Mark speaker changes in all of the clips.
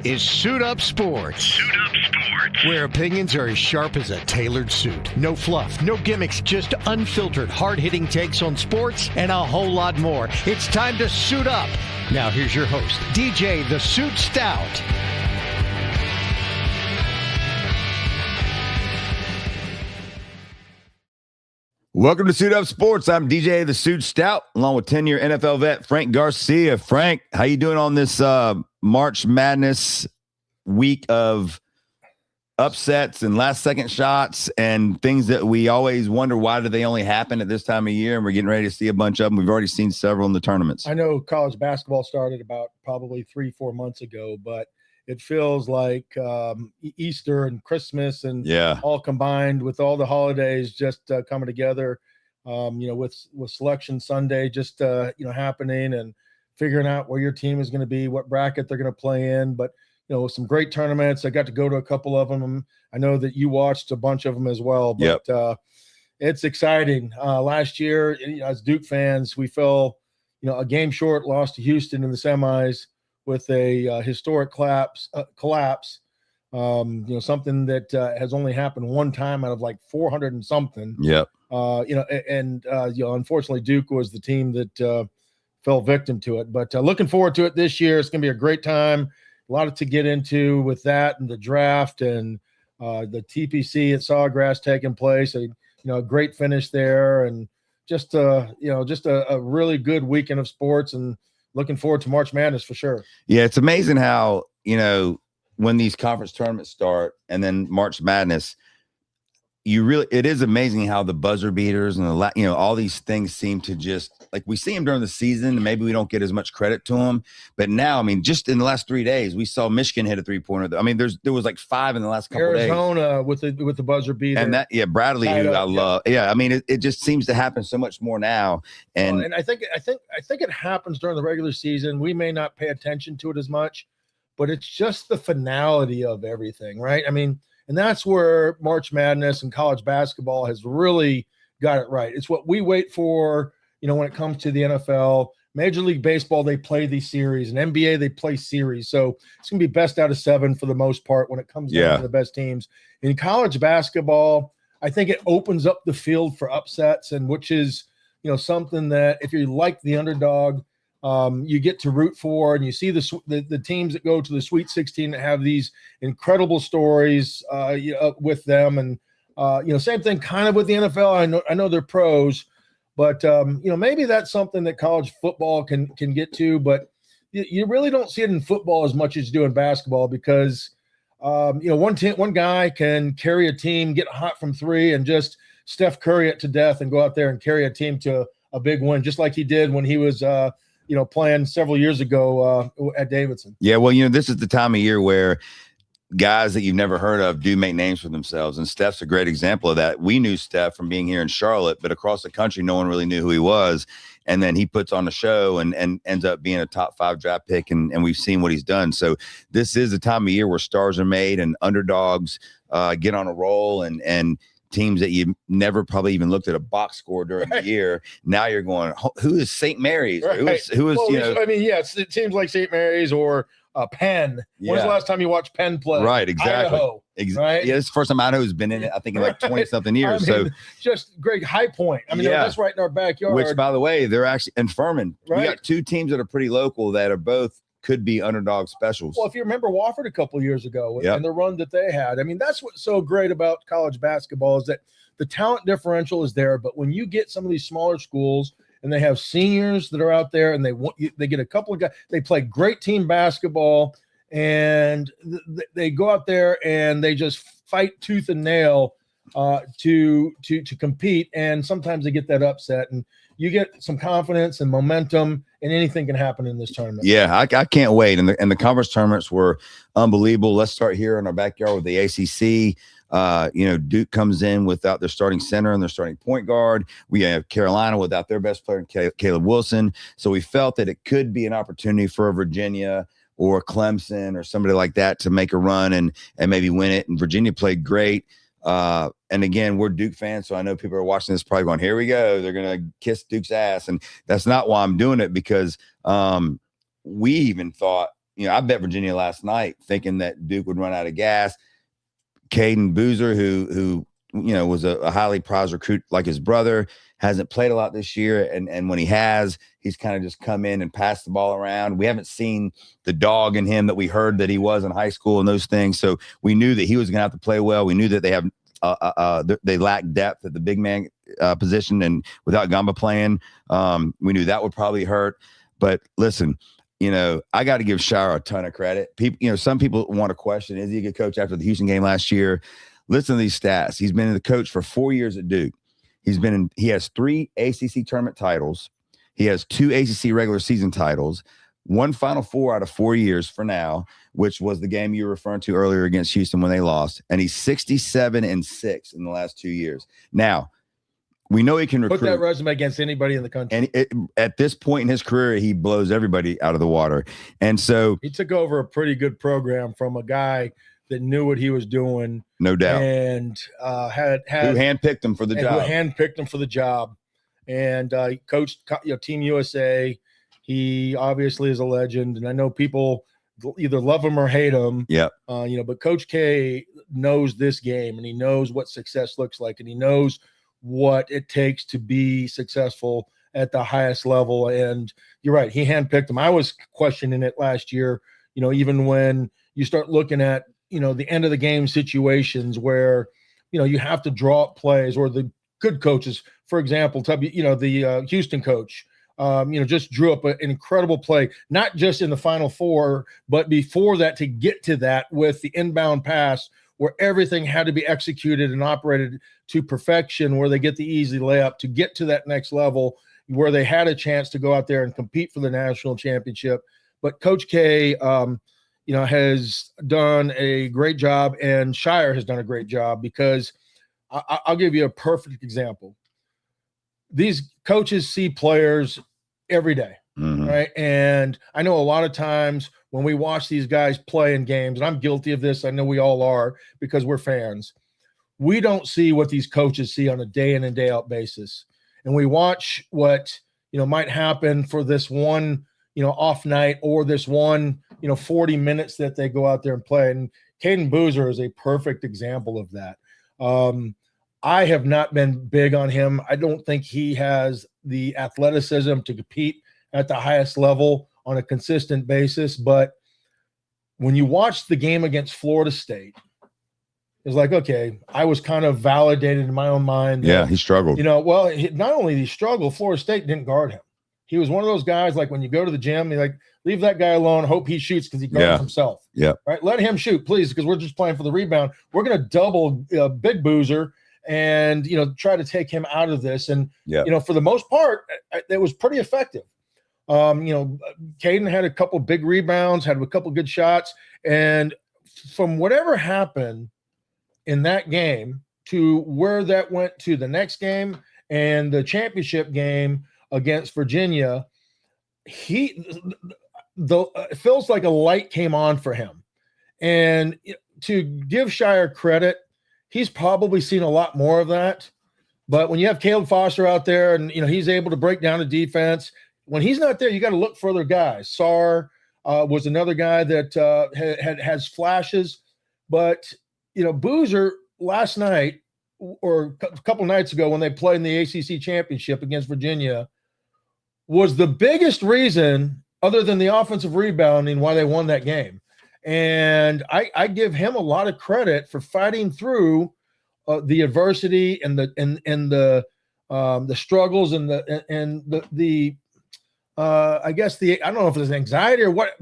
Speaker 1: is Suit Up Sports. Suit Up Sports. Where opinions are as sharp as a tailored suit. No fluff, no gimmicks, just unfiltered, hard-hitting takes on sports and a whole lot more. It's time to suit up. Now here's your host, DJ the Suit Stout.
Speaker 2: Welcome to Suit Up Sports. I'm DJ the Suit Stout, along with 10-year NFL vet Frank Garcia. Frank, how you doing on this March Madness week of upsets and last-second shots and things that we always wonder why do they only happen at this time of year, and we're getting ready to see a bunch of them. We've already seen several in the tournaments.
Speaker 3: I know college basketball started about probably 3-4 months ago, but it feels like Easter and Christmas and all combined with all the holidays just coming together, with Selection Sunday just, happening and figuring out where your team is going to be, what bracket they're going to play in. But, some great tournaments. I got to go to a couple of them. I know that you watched a bunch of them as well. But it's exciting. Last year, as Duke fans, we fell, a game short, lost to Houston in the semis with a historic collapse, something that has only happened one time out of like 400 and something. Unfortunately, Duke was the team that fell victim to it. But looking forward to it this year. It's going to be a great time. A lot to get into with that and the draft and the TPC at Sawgrass taking place. A great finish there, and just a really good weekend of sports, and looking forward to March Madness for sure.
Speaker 2: Yeah, it's amazing how, when these conference tournaments start and then March Madness, it is amazing how the buzzer beaters and all these things seem to just, like, we see them during the season and maybe we don't get as much credit to them. But now, just in the last 3 days, we saw Michigan hit a 3-pointer. There was like 5 in the last couple of days.
Speaker 3: Arizona with the buzzer beater.
Speaker 2: And Bradley, who I love. Yeah, it just seems to happen so much more now.
Speaker 3: And I think it happens during the regular season. We may not pay attention to it as much, but it's just the finality of everything, right? And that's where March Madness and college basketball has really got it right. It's what we wait for, when it comes to the NFL. Major League Baseball, they play these series, and NBA, they play series. So it's going to be best out of 7 for the most part when it comes down to the best teams. In college basketball, I think it opens up the field for upsets, and which is, something that if you like the underdog, you get to root for, and you see the teams that go to the Sweet 16 that have these incredible stories with them. And, same thing kind of with the NFL. I know they're pros, but, maybe that's something that college football can get to, but you really don't see it in football as much as you do in basketball because, one guy can carry a team, get hot from 3 and just Steph Curry it to death and go out there and carry a team to a big win, just like he did when he was, playing several years ago at Davidson.
Speaker 2: Yeah, well, this is the time of year where guys that you've never heard of do make names for themselves, and Steph's a great example of that. We knew Steph from being here in Charlotte, but across the country, no one really knew who he was, and then he puts on a show and ends up being a top 5 draft pick, and we've seen what he's done. So this is the time of year where stars are made and underdogs get on a roll, and teams that you never probably even looked at a box score during the year. Now you're going, who is St. Mary's?
Speaker 3: Right.
Speaker 2: Who is
Speaker 3: it seems like St. Mary's or Penn. When's the last time you watched Penn play?
Speaker 2: Right, exactly.
Speaker 3: Idaho, right?
Speaker 2: Yeah, it's the first time Idaho's been in it, I think, in like 20-something years. So
Speaker 3: just Greg, High Point. That's right in our backyard.
Speaker 2: Which, by the way, they're actually in Furman.
Speaker 3: Right.
Speaker 2: We got 2 teams that are pretty local that are both could be underdog specials.
Speaker 3: Well, if you remember Wofford a couple of years ago and the run that they had, that's what's so great about college basketball is that the talent differential is there, but when you get some of these smaller schools and they have seniors that are out there and they get a couple of guys, they play great team basketball, and they go out there and they just fight tooth and nail to compete, and sometimes they get that upset, and you get some confidence and momentum, and anything can happen in this tournament.
Speaker 2: Yeah, I can't wait. And the conference tournaments were unbelievable. Let's start here in our backyard with the ACC. Duke comes in without their starting center and their starting point guard. We have Carolina without their best player, Caleb Wilson. So we felt that it could be an opportunity for Virginia or Clemson or somebody like that to make a run and maybe win it. And Virginia played great. And again, we're Duke fans, so I know people are watching this probably going, here we go. They're going to kiss Duke's ass. And that's not why I'm doing it, because we even thought I bet Virginia last night thinking that Duke would run out of gas. Caden Boozer, who was a highly prized recruit like his brother, hasn't played a lot this year. And when he has, he's kind of just come in and passed the ball around. We haven't seen the dog in him that we heard that he was in high school and those things. So we knew that he was going to have to play well. We knew that they lack depth at the big man position, and without Gamba playing, we knew that would probably hurt. But listen, I got to give Shire a ton of credit. People, some people want to question, is he a good coach after the Houston game last year? Listen to these stats. He's been the coach for 4 years at Duke. He has 3 ACC tournament titles. He has 2 ACC regular season titles, 1 Final Four out of 4 years for now, which was the game you were referring to earlier against Houston when they lost. And he's 67-6 in the last 2 years. Now, we know he can recruit.
Speaker 3: Put that resume against anybody in the country.
Speaker 2: And at this point in his career, he blows everybody out of the water. And so
Speaker 3: he took over a pretty good program from a guy that knew what he was doing.
Speaker 2: No doubt.
Speaker 3: And had
Speaker 2: who handpicked him for the job.
Speaker 3: Who handpicked him for the job. And he coached Team USA. He obviously is a legend. And I know people either love him or hate him.
Speaker 2: Yeah.
Speaker 3: But Coach K knows this game, and he knows what success looks like, and he knows what it takes to be successful at the highest level. And you're right, he handpicked him. I was questioning it last year, even when you start looking at, the end of the game situations where, you have to draw up plays, or the good coaches, for example, the Houston coach, just drew up an incredible play, not just in the Final Four, but before that, to get to that with the inbound pass, where everything had to be executed and operated to perfection, where they get the easy layup to get to that next level, where they had a chance to go out there and compete for the national championship. But Coach K, has done a great job, and Shire has done a great job, because I'll give you a perfect example. These coaches see players every day, right? And I know a lot of times when we watch these guys play in games, and I'm guilty of this, I know we all are because we're fans, we don't see what these coaches see on a day in and day out basis. And we watch what, might happen for this one, off night, or this one, 40 minutes that they go out there and play. And Caden Boozer is a perfect example of that. I have not been big on him. I don't think he has the athleticism to compete at the highest level on a consistent basis. But when you watch the game against Florida State, it's like, okay, I was kind of validated in my own mind.
Speaker 2: Yeah, he struggled.
Speaker 3: Not only did he struggle, Florida State didn't guard him. He was one of those guys, like when you go to the gym, you're like, leave that guy alone, hope he shoots because he guards himself.
Speaker 2: Yeah.
Speaker 3: Right? Let him shoot, please, because we're just playing for the rebound. We're going to double Big Boozer and, try to take him out of this. And, for the most part, it was pretty effective. Caden had a couple big rebounds, had a couple good shots. And from whatever happened in that game to where that went to the next game and the championship game against Virginia, it feels like a light came on for him. And to give Shire credit, he's probably seen a lot more of that. But when you have Caleb Foster out there and, he's able to break down the defense, when he's not there, you got to look for other guys. Sarr was another guy that has flashes. But, Boozer last night, or a couple nights ago when they played in the ACC championship against Virginia, was the biggest reason, other than the offensive rebounding, why they won that game. And I give him a lot of credit for fighting through the adversity and the struggles and the I guess I don't know if it was anxiety or what,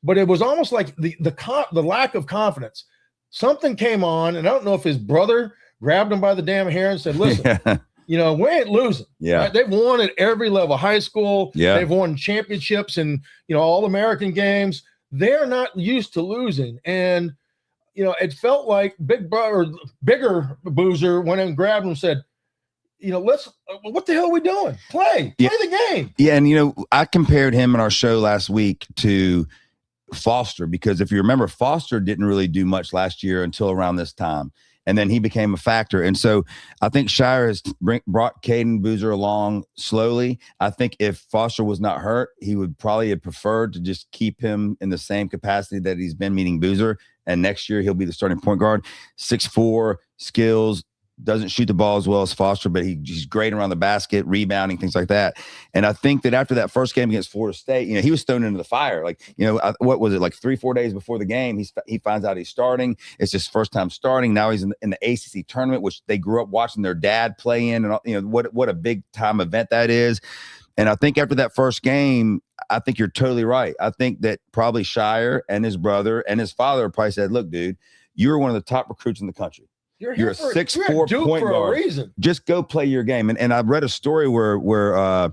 Speaker 3: but it was almost like the lack of confidence. Something came on, and I don't know if his brother grabbed him by the damn hair and said, "Listen, we ain't losing."
Speaker 2: Yeah,
Speaker 3: right? They've won at every level, high school.
Speaker 2: Yeah, they've
Speaker 3: won championships and all American games. They're not used to losing, and it felt like bigger Boozer went and grabbed him and said, what the hell are we doing? Play the game.
Speaker 2: Yeah, and I compared him in our show last week to Foster, because if you remember, Foster didn't really do much last year until around this time. And then he became a factor. And so I think Shire has brought Caden Boozer along slowly. I think if Foster was not hurt, he would probably have preferred to just keep him in the same capacity that he's been, meaning Boozer. And next year he'll be the starting point guard. 6'4", skills, doesn't shoot the ball as well as Foster, but he's great around the basket, rebounding, things like that. And I think that after that first game against Florida State, he was thrown into the fire. Like, what was it, like 3-4 days before the game, he finds out he's starting. It's his first time starting. Now he's in the ACC tournament, which they grew up watching their dad play in, and what a big time event that is. And I think after that first game, I think you're totally right. I think that probably Shire and his brother and his father probably said, look, dude, you're one of the top recruits in the country. You're a 6'4" point guard.
Speaker 3: A reason.
Speaker 2: Just go play your game. And I read a story where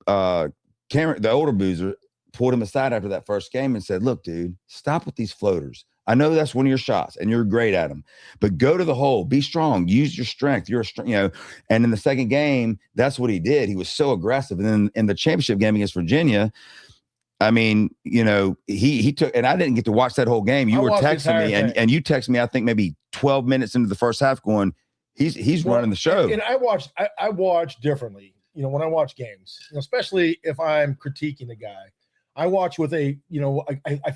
Speaker 2: Cameron, the older Boozer, pulled him aside after that first game and said, look, dude, stop with these floaters. I know that's one of your shots and you're great at them, but go to the hole, be strong, use your strength. And in the second game, that's what he did. He was so aggressive. And then in the championship game against Virginia, I mean, he took, and I didn't get to watch that whole game. You were texting me and you texted me, I think maybe 12 minutes into the first half going, he's running the show.
Speaker 3: And I watch differently, when I watch games, especially if I'm critiquing a guy. I watch with I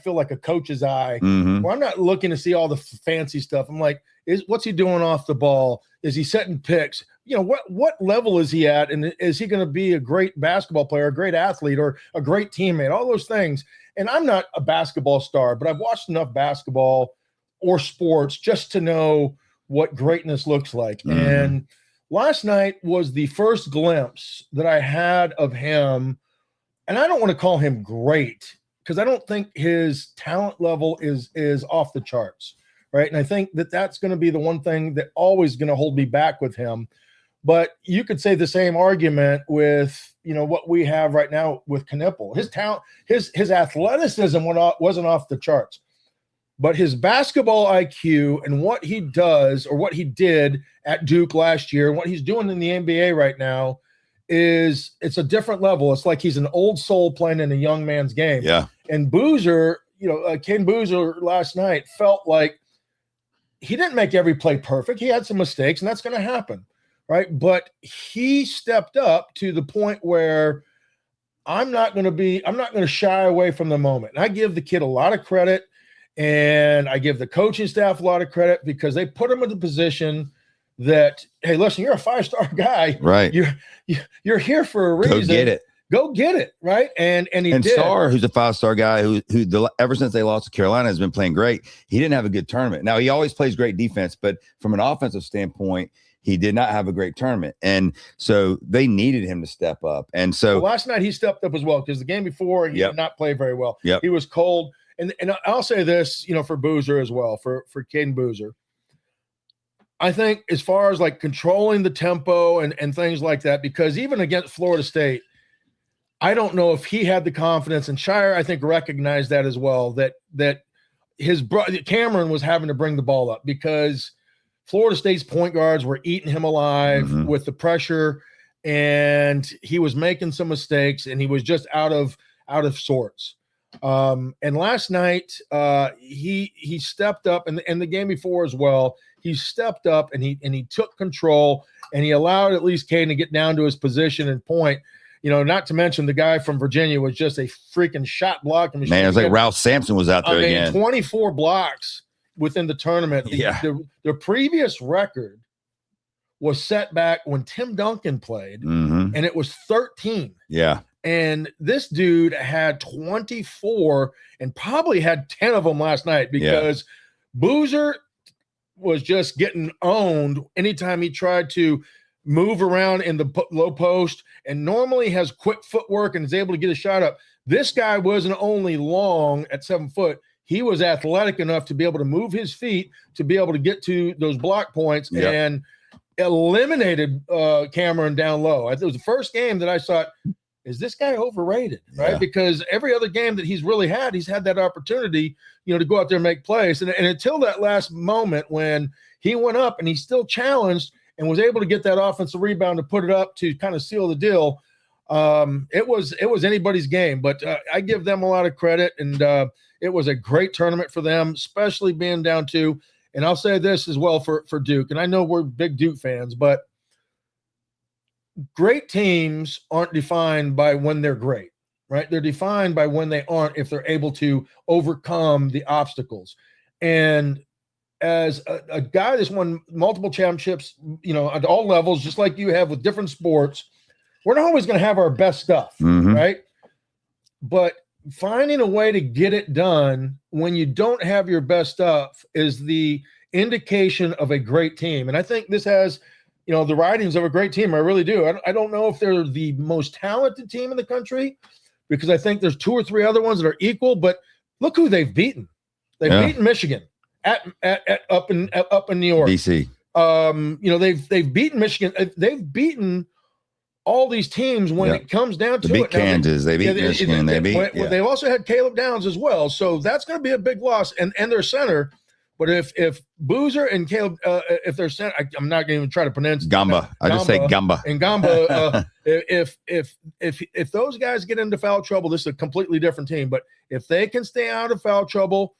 Speaker 3: feel like a coach's eye, where I'm not looking to see all the fancy stuff. I'm like, what's he doing off the ball? Is he setting picks? What level is he at? And is he going to be a great basketball player, a great athlete, or a great teammate? All those things. And I'm not a basketball star, but I've watched enough basketball or sports just to know what greatness looks like. And last night was the first glimpse that I had of him. And I don't want to call him great because I don't think his talent level is off the charts, right? And I think that's going to be the one thing that always going to hold me back with him. But you could say the same argument with, what we have right now with Knipple. His talent, his athleticism wasn't off the charts. But his basketball IQ and what he does or what he did at Duke last year and what he's doing in the NBA right now, it's a different level. It's like he's an old soul playing in a young man's game.
Speaker 2: Yeah.
Speaker 3: And Boozer, Ken Boozer last night felt like he didn't make every play perfect. He had some mistakes, and that's going to happen, right? But he stepped up to the point where I'm not going to shy away from the moment. And I give the kid a lot of credit, and I give the coaching staff a lot of credit because they put him in the position that, hey, listen, you're a 5-star guy,
Speaker 2: right?
Speaker 3: You're here for a reason. Go get it, right? And did.
Speaker 2: Starr, who's a 5-star guy, who ever since they lost to Carolina has been playing great. He didn't have a good tournament. Now he always plays great defense, but from an offensive standpoint, he did not have a great tournament, and so they needed him to step up. And so
Speaker 3: last night he stepped up as well because the game before he did not play very well. He was cold, and I'll say this, for Boozer as well, for Caden Boozer. I think as far as like controlling the tempo and things like that, because even against Florida State, I don't know if he had the confidence, and Shire, I think, recognized that as well, that his brother Cameron was having to bring the ball up because Florida State's point guards were eating him alive with the pressure, and he was making some mistakes, and he was just out of sorts. And last night, he stepped up, and the game before as well. He stepped up and he took control, and he allowed at least Caden to get down to his position and point. Not to mention the guy from Virginia was just a freaking shot blocking machine.
Speaker 2: Man, it was like Ralph Sampson was out there again.
Speaker 3: 24 blocks within the tournament.
Speaker 2: Yeah.
Speaker 3: The previous record was set back when Tim Duncan played, and it was 13.
Speaker 2: Yeah.
Speaker 3: And this dude had 24 and probably had 10 of them last night because Boozer was just getting owned anytime he tried to move around in the low post, and normally has quick footwork and is able to get a shot up. This guy wasn't only long at 7 foot. He was athletic enough to be able to move his feet to be able to get to those block points and eliminated Cameron down low. It was the first game that I thought, is this guy overrated, right? Because every other game that he's really had, he's had that opportunity, to go out there and make plays. And until that last moment when he went up and he still challenged and was able to get that offensive rebound to put it up to kind of seal the deal, it was anybody's game. But I give them a lot of credit, and it was a great tournament for them, especially being down 2. and I'll say this as well for Duke, and I know we're big Duke fans, but great teams aren't defined by when they're great, right? They're defined by when they aren't, if they're able to overcome the obstacles. And as a guy that's won multiple championships, at all levels, just like you have with different sports, we're not always going to have our best stuff, right? But finding a way to get it done when you don't have your best stuff is the indication of a great team. And I think this has, the writings of a great team. I really do. I don't know if they're the most talented team in the country, because I think there's 2 or 3 other ones that are equal, but look who they've beaten. They've beaten Michigan up in New York.
Speaker 2: DC.
Speaker 3: They've beaten Michigan. They've beaten all these teams when it comes down to
Speaker 2: they beat
Speaker 3: it.
Speaker 2: Kansas. They beat Michigan.
Speaker 3: They also had Caleb Downs as well. So that's going to be a big loss. And their center. But if Boozer and Caleb, if they're center, I'm not going to even try to pronounce
Speaker 2: Gamba. I just say Gamba.
Speaker 3: And Gamba. If those guys get into foul trouble, this is a completely different team. But if they can stay out of foul trouble,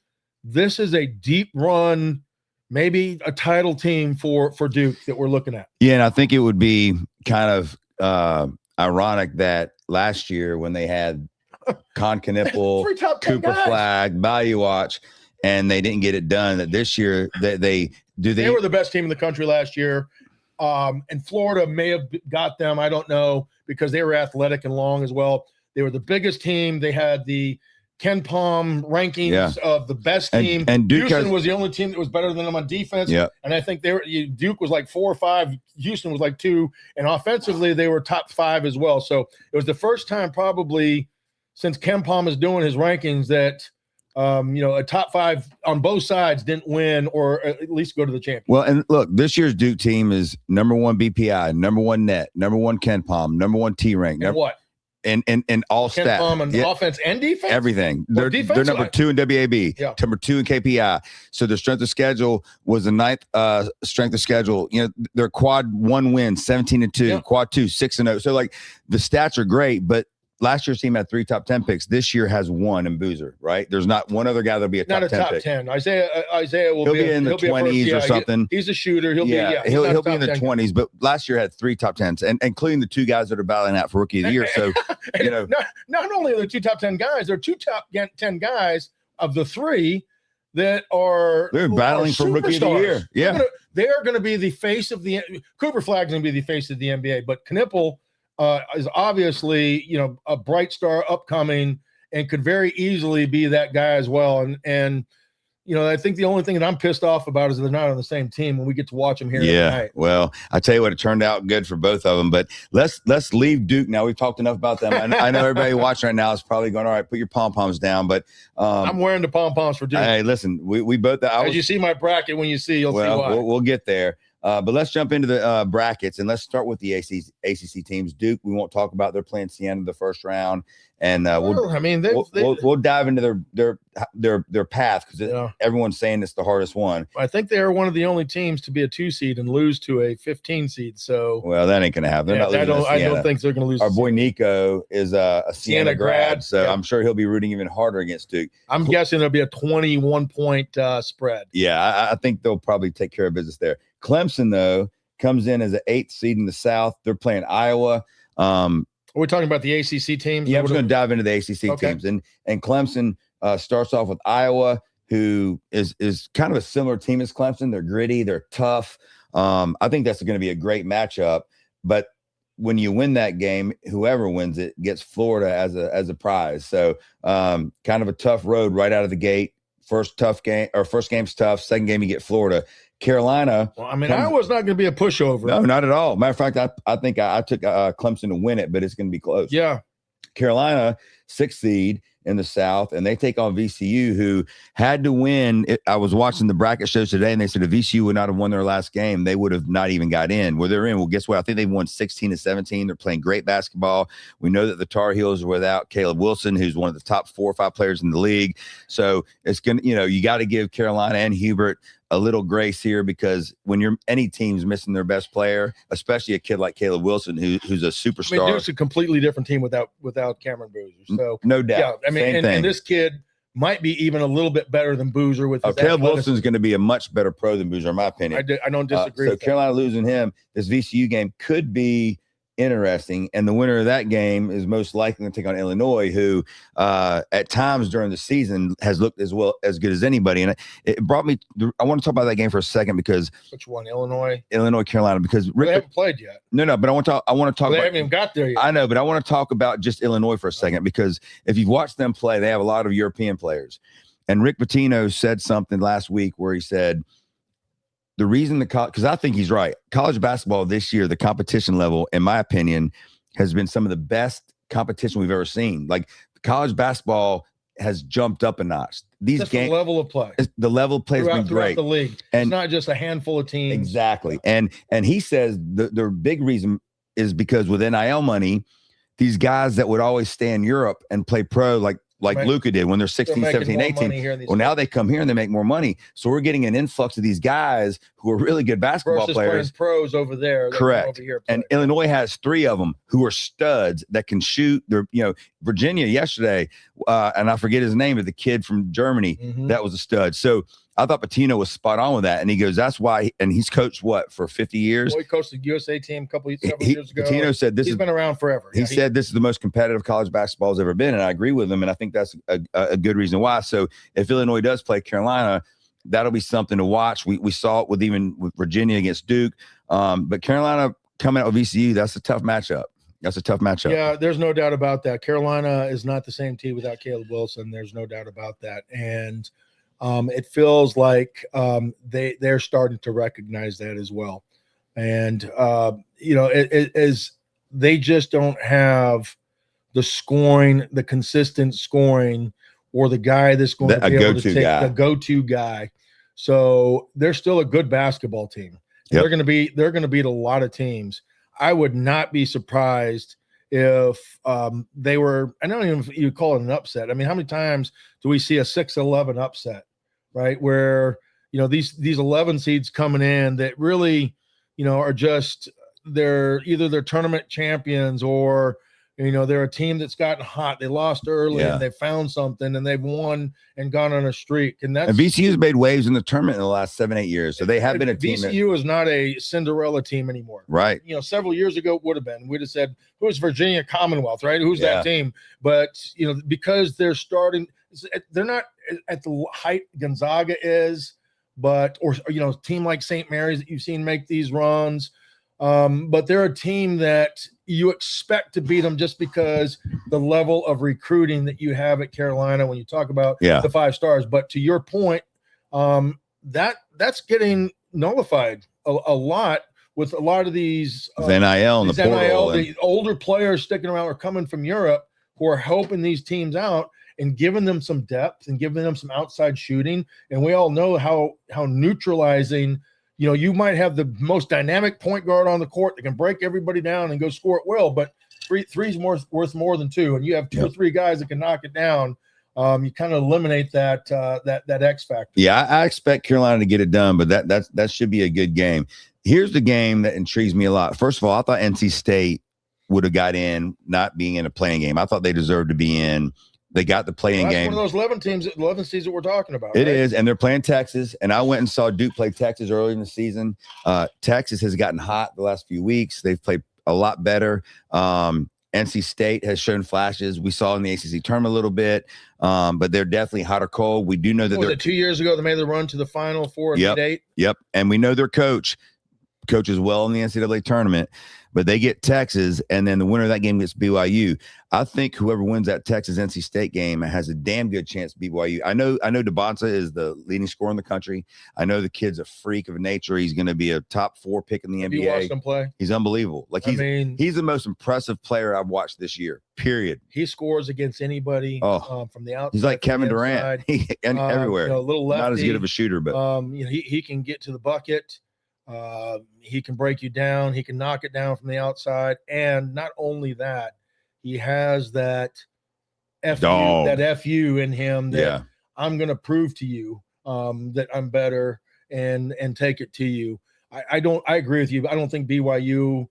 Speaker 3: this is a deep run, maybe a title team for Duke that we're looking at.
Speaker 2: Yeah, and I think it would be kind of ironic that last year when they had Con Knipple, Cooper Flag, Bayou Watch, and they didn't get it done, that this year they
Speaker 3: were the best team in the country last year. And Florida may have got them. I don't know, because they were athletic and long as well. They were the biggest team. They had the Ken Palm rankings of the best team.
Speaker 2: And Duke
Speaker 3: Houston was the only team that was better than them on defense.
Speaker 2: Yeah.
Speaker 3: And I think Duke was like 4 or 5. Houston was like 2. And offensively, they were top 5 as well. So it was the first time probably since Ken Palm is doing his rankings that a top 5 on both sides didn't win or at least go to the championship.
Speaker 2: Well, and look, this year's Duke team is number 1 BPI, number 1 net, number 1 Ken Palm, number 1 T rank.
Speaker 3: And what?
Speaker 2: And all
Speaker 3: Ken
Speaker 2: stats.
Speaker 3: Palm and offense and defense?
Speaker 2: Everything. They're number 2 in WAB, number 2 in KPI. So their strength of schedule was the 9th strength of schedule. Their quad 1 win, 17-2, quad 2, 6-0. So like the stats are great, but last year's team had 3 top 10 picks. This year has 1 in Boozer, right? There's not one other guy that'll be a top 10 pick.
Speaker 3: Not a top 10. Isaiah will
Speaker 2: be in the 20s or something.
Speaker 3: He's a shooter. He'll be
Speaker 2: in the 20s, but last year had 3 top 10s, and including the 2 guys that are battling out for rookie of the year. So,
Speaker 3: not only are there 2 top 10 guys, there are 2 top 10 guys of the 3 that they're
Speaker 2: battling for rookie of the year. Yeah.
Speaker 3: They're going to be the face of the Cooper Flag's going to be the face of the NBA, but Knipple is obviously, a bright star upcoming and could very easily be that guy as well. And I think the only thing that I'm pissed off about is they're not on the same team when we get to watch them here tonight.
Speaker 2: Well, I tell you what, it turned out good for both of them. But let's leave Duke now. We've talked enough about them. I know everybody watching right now is probably going, all right, put your pom-poms down. But
Speaker 3: I'm wearing the pom-poms for Duke.
Speaker 2: Hey, listen, we both.
Speaker 3: As you see my bracket, when you see, you'll see why.
Speaker 2: We'll get there. But let's jump into the brackets, and let's start with the ACC teams. Duke, we won't talk about. They're playing Siena the first round, and we'll dive into their path, because everyone's saying it's the hardest one.
Speaker 3: I think they are one of the only teams to be a 2 seed and lose to a 15 seed. So
Speaker 2: that ain't going to happen. They're not losing.
Speaker 3: I don't think they're going to lose.
Speaker 2: Our boy Nico is a Siena grad, so I'm sure he'll be rooting even harder against Duke.
Speaker 3: I'm guessing there'll be a 21-point spread.
Speaker 2: Yeah, I think they'll probably take care of business there. Clemson, though, comes in as an 8th seed in the South. They're playing Iowa.
Speaker 3: We're talking about the ACC teams?
Speaker 2: Yeah, I'm just going to dive into the ACC teams. And Clemson starts off with Iowa, who is kind of a similar team as Clemson. They're gritty. They're tough. I think that's going to be a great matchup. But when you win that game, whoever wins it gets Florida as a prize. So kind of a tough road right out of the gate. First game's tough. Second game, you get Florida. Carolina.
Speaker 3: Well, Iowa's not going to be a pushover.
Speaker 2: No, not at all. Matter of fact, I think I took Clemson to win it, but it's going to be close.
Speaker 3: Yeah.
Speaker 2: Carolina, 6th seed in the South, and they take on VCU, who had to win. I was watching the bracket shows today, and they said if VCU would not have won their last game, they would have not even got in. Well, they're in. Well, guess what? I think they've won 16-17. They're playing great basketball. We know that the Tar Heels are without Caleb Wilson, who's one of the top 4 or 5 players in the league. So it's going to, you got to give Carolina and Hubert a little grace here, because when any team's missing their best player, especially a kid like Caleb Wilson, who's a superstar.
Speaker 3: Duke's a completely different team without Cameron Boozer. So
Speaker 2: no doubt.
Speaker 3: Yeah, and this kid might be even a little bit better than Boozer with his
Speaker 2: Caleb Wilson's going to be a much better pro than Boozer, in my opinion.
Speaker 3: I don't disagree.
Speaker 2: So Carolina losing him, this VCU game could be interesting, and the winner of that game is most likely to take on Illinois, who at times during the season has looked as good as anybody. And it brought me. I want to talk about that game for a second because
Speaker 3: which one, Illinois,
Speaker 2: Carolina, because
Speaker 3: they haven't played yet.
Speaker 2: No, but I want to talk.
Speaker 3: They haven't even got there yet.
Speaker 2: I know, but I want to talk about just Illinois for a second because if you've watched them play, they have a lot of European players, and Rick Pitino said something last week where he said, the reason because I think he's right. College basketball this year, the competition level, in my opinion, has been some of the best competition we've ever seen. Like college basketball has jumped up a notch. These games,
Speaker 3: the level of play,
Speaker 2: the level of play has been great.
Speaker 3: The league, and it's not just a handful of teams.
Speaker 2: Exactly, and he says the big reason is because with NIL money, these guys that would always stay in Europe and play pro like Luka did when they're 16, 17, 18. Well, now they come here and they make more money. So we're getting an influx of these guys who are really good basketball players.
Speaker 3: Pros over there.
Speaker 2: Correct.
Speaker 3: Over here
Speaker 2: and Illinois has 3 of them who are studs that can shoot. They're, Virginia yesterday, and I forget his name, but the kid from Germany, that was a stud. So I thought Pitino was spot on with that. And he goes, that's why. And he's coached for 50 years?
Speaker 3: Well, he coached the USA team several years ago.
Speaker 2: Pitino said
Speaker 3: he's been around forever.
Speaker 2: He said this is the most competitive college basketball has ever been. And I agree with him. And I think that's a good reason why. So if Illinois does play Carolina, that'll be something to watch. We saw it with Virginia against Duke. But Carolina coming out with VCU, that's a tough matchup. Yeah, there's no doubt about that. Carolina is not the same team without Caleb Wilson. There's no doubt about that. And it feels like they're starting to recognize that as well. And, they just don't have the consistent scoring or the guy that's going to be able to take the go-to guy. So they're still a good basketball team. Yep. They're going to beat a lot of teams. I would not be surprised if they were, I don't even know if you call it an upset. I mean, how many times do we see a 6-11 upset? Right, where these 11 seeds coming in that really are just they're tournament champions or they're a team that's gotten hot. They lost early and they found something and they've won and gone on a streak. And VCU's made waves in the tournament in the last 7-8 years, so they have been a team.
Speaker 3: VCU is not a Cinderella team anymore,
Speaker 2: right?
Speaker 3: Several years ago it would have been. We'd have said, "Who's Virginia Commonwealth?" Right? Who's that team? But because they're starting. They're not at the height Gonzaga is, but a team like St. Mary's that you've seen make these runs. But they're a team that you expect to beat them just because the level of recruiting that you have at Carolina when you talk about the 5 stars. But to your point, that's getting nullified a lot with a lot of these
Speaker 2: NIL and the portal.
Speaker 3: The older players sticking around are coming from Europe who are helping these teams out and giving them some depth and giving them some outside shooting. And we all know how neutralizing, you might have the most dynamic point guard on the court that can break everybody down and go score at will, but three's worth more than 2. And you have 2 or 3 guys that can knock it down. You kind of eliminate that X factor.
Speaker 2: Yeah, I expect Carolina to get it done, but that should be a good game. Here's the game that intrigues me a lot. First of all, I thought NC State would have got in not being in a playing game. I thought they deserved to be in. They got the playing game.
Speaker 3: One of those 11 seeds that we're talking about.
Speaker 2: It is, and they're playing Texas. And I went and saw Duke play Texas early in the season. Texas has gotten hot the last few weeks. They've played a lot better. NC State has shown flashes. We saw in the ACC tournament a little bit, but they're definitely hot or cold. We do know that they're
Speaker 3: 2 years ago they made the run to the Final Four.
Speaker 2: Yep, and we know their coach coaches well in the NCAA tournament, but they get Texas, and then the winner of that game gets BYU. I think whoever wins that Texas-NC State game has a damn good chance to beat BYU. I know DeBonta is the leading scorer in the country. I know the kid's a freak of nature. He's going to be a top 4 pick in the NBA.
Speaker 3: You watched him play?
Speaker 2: He's unbelievable. He's the most impressive player I've watched this year, period.
Speaker 3: He scores against anybody from the outside.
Speaker 2: He's like Kevin Durant and everywhere.
Speaker 3: A little lefty,
Speaker 2: not as good of a shooter, but
Speaker 3: he can get to the bucket. He can break you down. He can knock it down from the outside. And not only that, he has that FU in him that I'm going to prove to you that I'm better and take it to you. I agree with you. I don't think BYU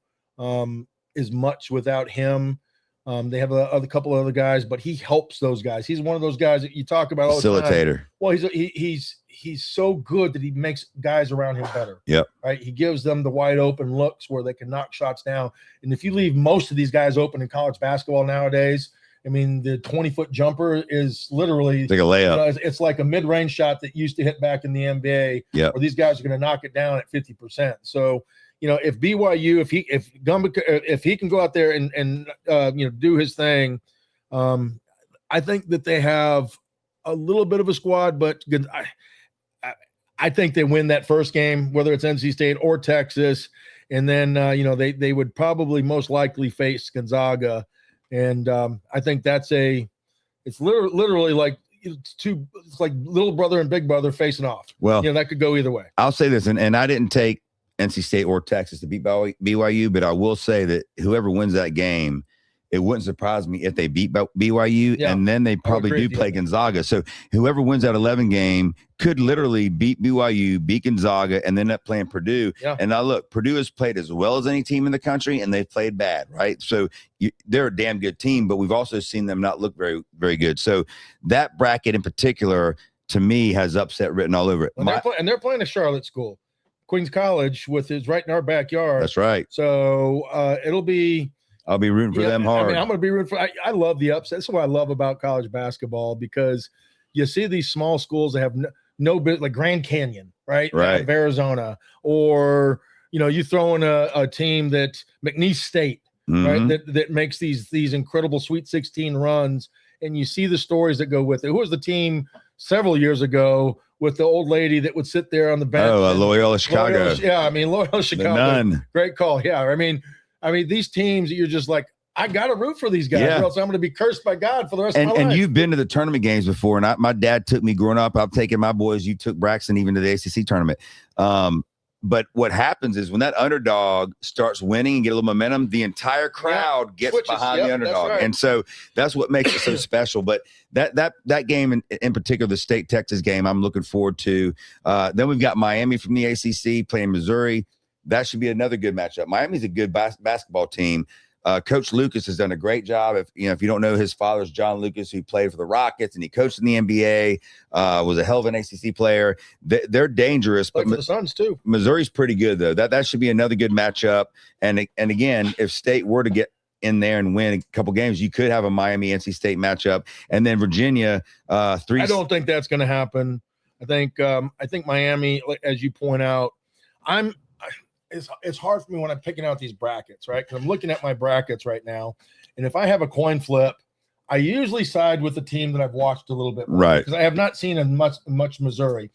Speaker 3: is much without him. They have a couple of other guys, but he helps those guys. He's one of those guys that you talk about all the time.
Speaker 2: Facilitator.
Speaker 3: Well, he's so good that he makes guys around him better.
Speaker 2: Yep.
Speaker 3: Right. He gives them the wide open looks where they can knock shots down. And if you leave most of these guys open in college basketball nowadays, I mean, the 20-foot jumper is literally
Speaker 2: like a layup.
Speaker 3: It's like a mid-range shot that used to hit back in the NBA.
Speaker 2: Yeah.
Speaker 3: Where these guys are going to knock it down at 50%. So, if BYU, if he can go out there and do his thing, I think that they have a little bit of a squad, but I think they win that first game, whether it's NC State or Texas, and then they would probably most likely face Gonzaga, and I think it's literally like it's like little brother and big brother facing off.
Speaker 2: Well,
Speaker 3: that could go either way.
Speaker 2: I'll say this, and I didn't take NC State or Texas to beat BYU, but I will say that whoever wins that game, it wouldn't surprise me if they beat BYU, and then they probably do play Gonzaga. So whoever wins that 11 game could literally beat BYU, beat Gonzaga, and then end up playing Purdue. Yeah. And now look, Purdue has played as well as any team in the country, and they've played bad, right? So they're a damn good team, but we've also seen them not look very, very good. So that bracket in particular, to me, has upset written all over it.
Speaker 3: And they're playing a Charlotte school. Queens College is right in our backyard.
Speaker 2: That's right.
Speaker 3: So I'll be
Speaker 2: rooting for them hard.
Speaker 3: I mean, I'm going to be rooting for. I love the upset. That's what I love about college basketball, because you see these small schools that have no bit, like Grand Canyon, right? Out of Arizona, or you throw in a team that McNeese State, right? That makes these incredible Sweet 16 runs, and you see the stories that go with it. Who was the team several years ago with the old lady that would sit there on the bench?
Speaker 2: Loyola Chicago.
Speaker 3: Loyola Chicago.
Speaker 2: None.
Speaker 3: Great call. Yeah, I mean, these teams, you're just like, I got to root for these guys, or else I'm going to be cursed by God for the rest of my life.
Speaker 2: And you've been to the tournament games before, and my dad took me growing up. I've taken my boys. You took Brycen even to the ACC tournament. But what happens is when that underdog starts winning and get a little momentum, the entire crowd gets behind the underdog. Right. And so that's what makes it so special. But that game in particular, the State-Texas game, I'm looking forward to. Then we've got Miami from the ACC playing Missouri. That should be another good matchup. Miami's a good basketball team. Coach Lucas has done a great job. If you don't know, his father's John Lucas, who played for the Rockets and he coached in the NBA, was a hell of an ACC player. They're dangerous, but
Speaker 3: for the Suns too.
Speaker 2: Missouri's pretty good though. That should be another good matchup. And again, if State were to get in there and win a couple games, you could have a Miami NC State matchup, and then Virginia. I
Speaker 3: don't think that's going to happen. I think Miami, as you point out, It's hard for me when I'm picking out these brackets, right? Because I'm looking at my brackets right now, and if I have a coin flip, I usually side with the team that I've watched a little bit more,
Speaker 2: right?
Speaker 3: Because I have not seen much Missouri.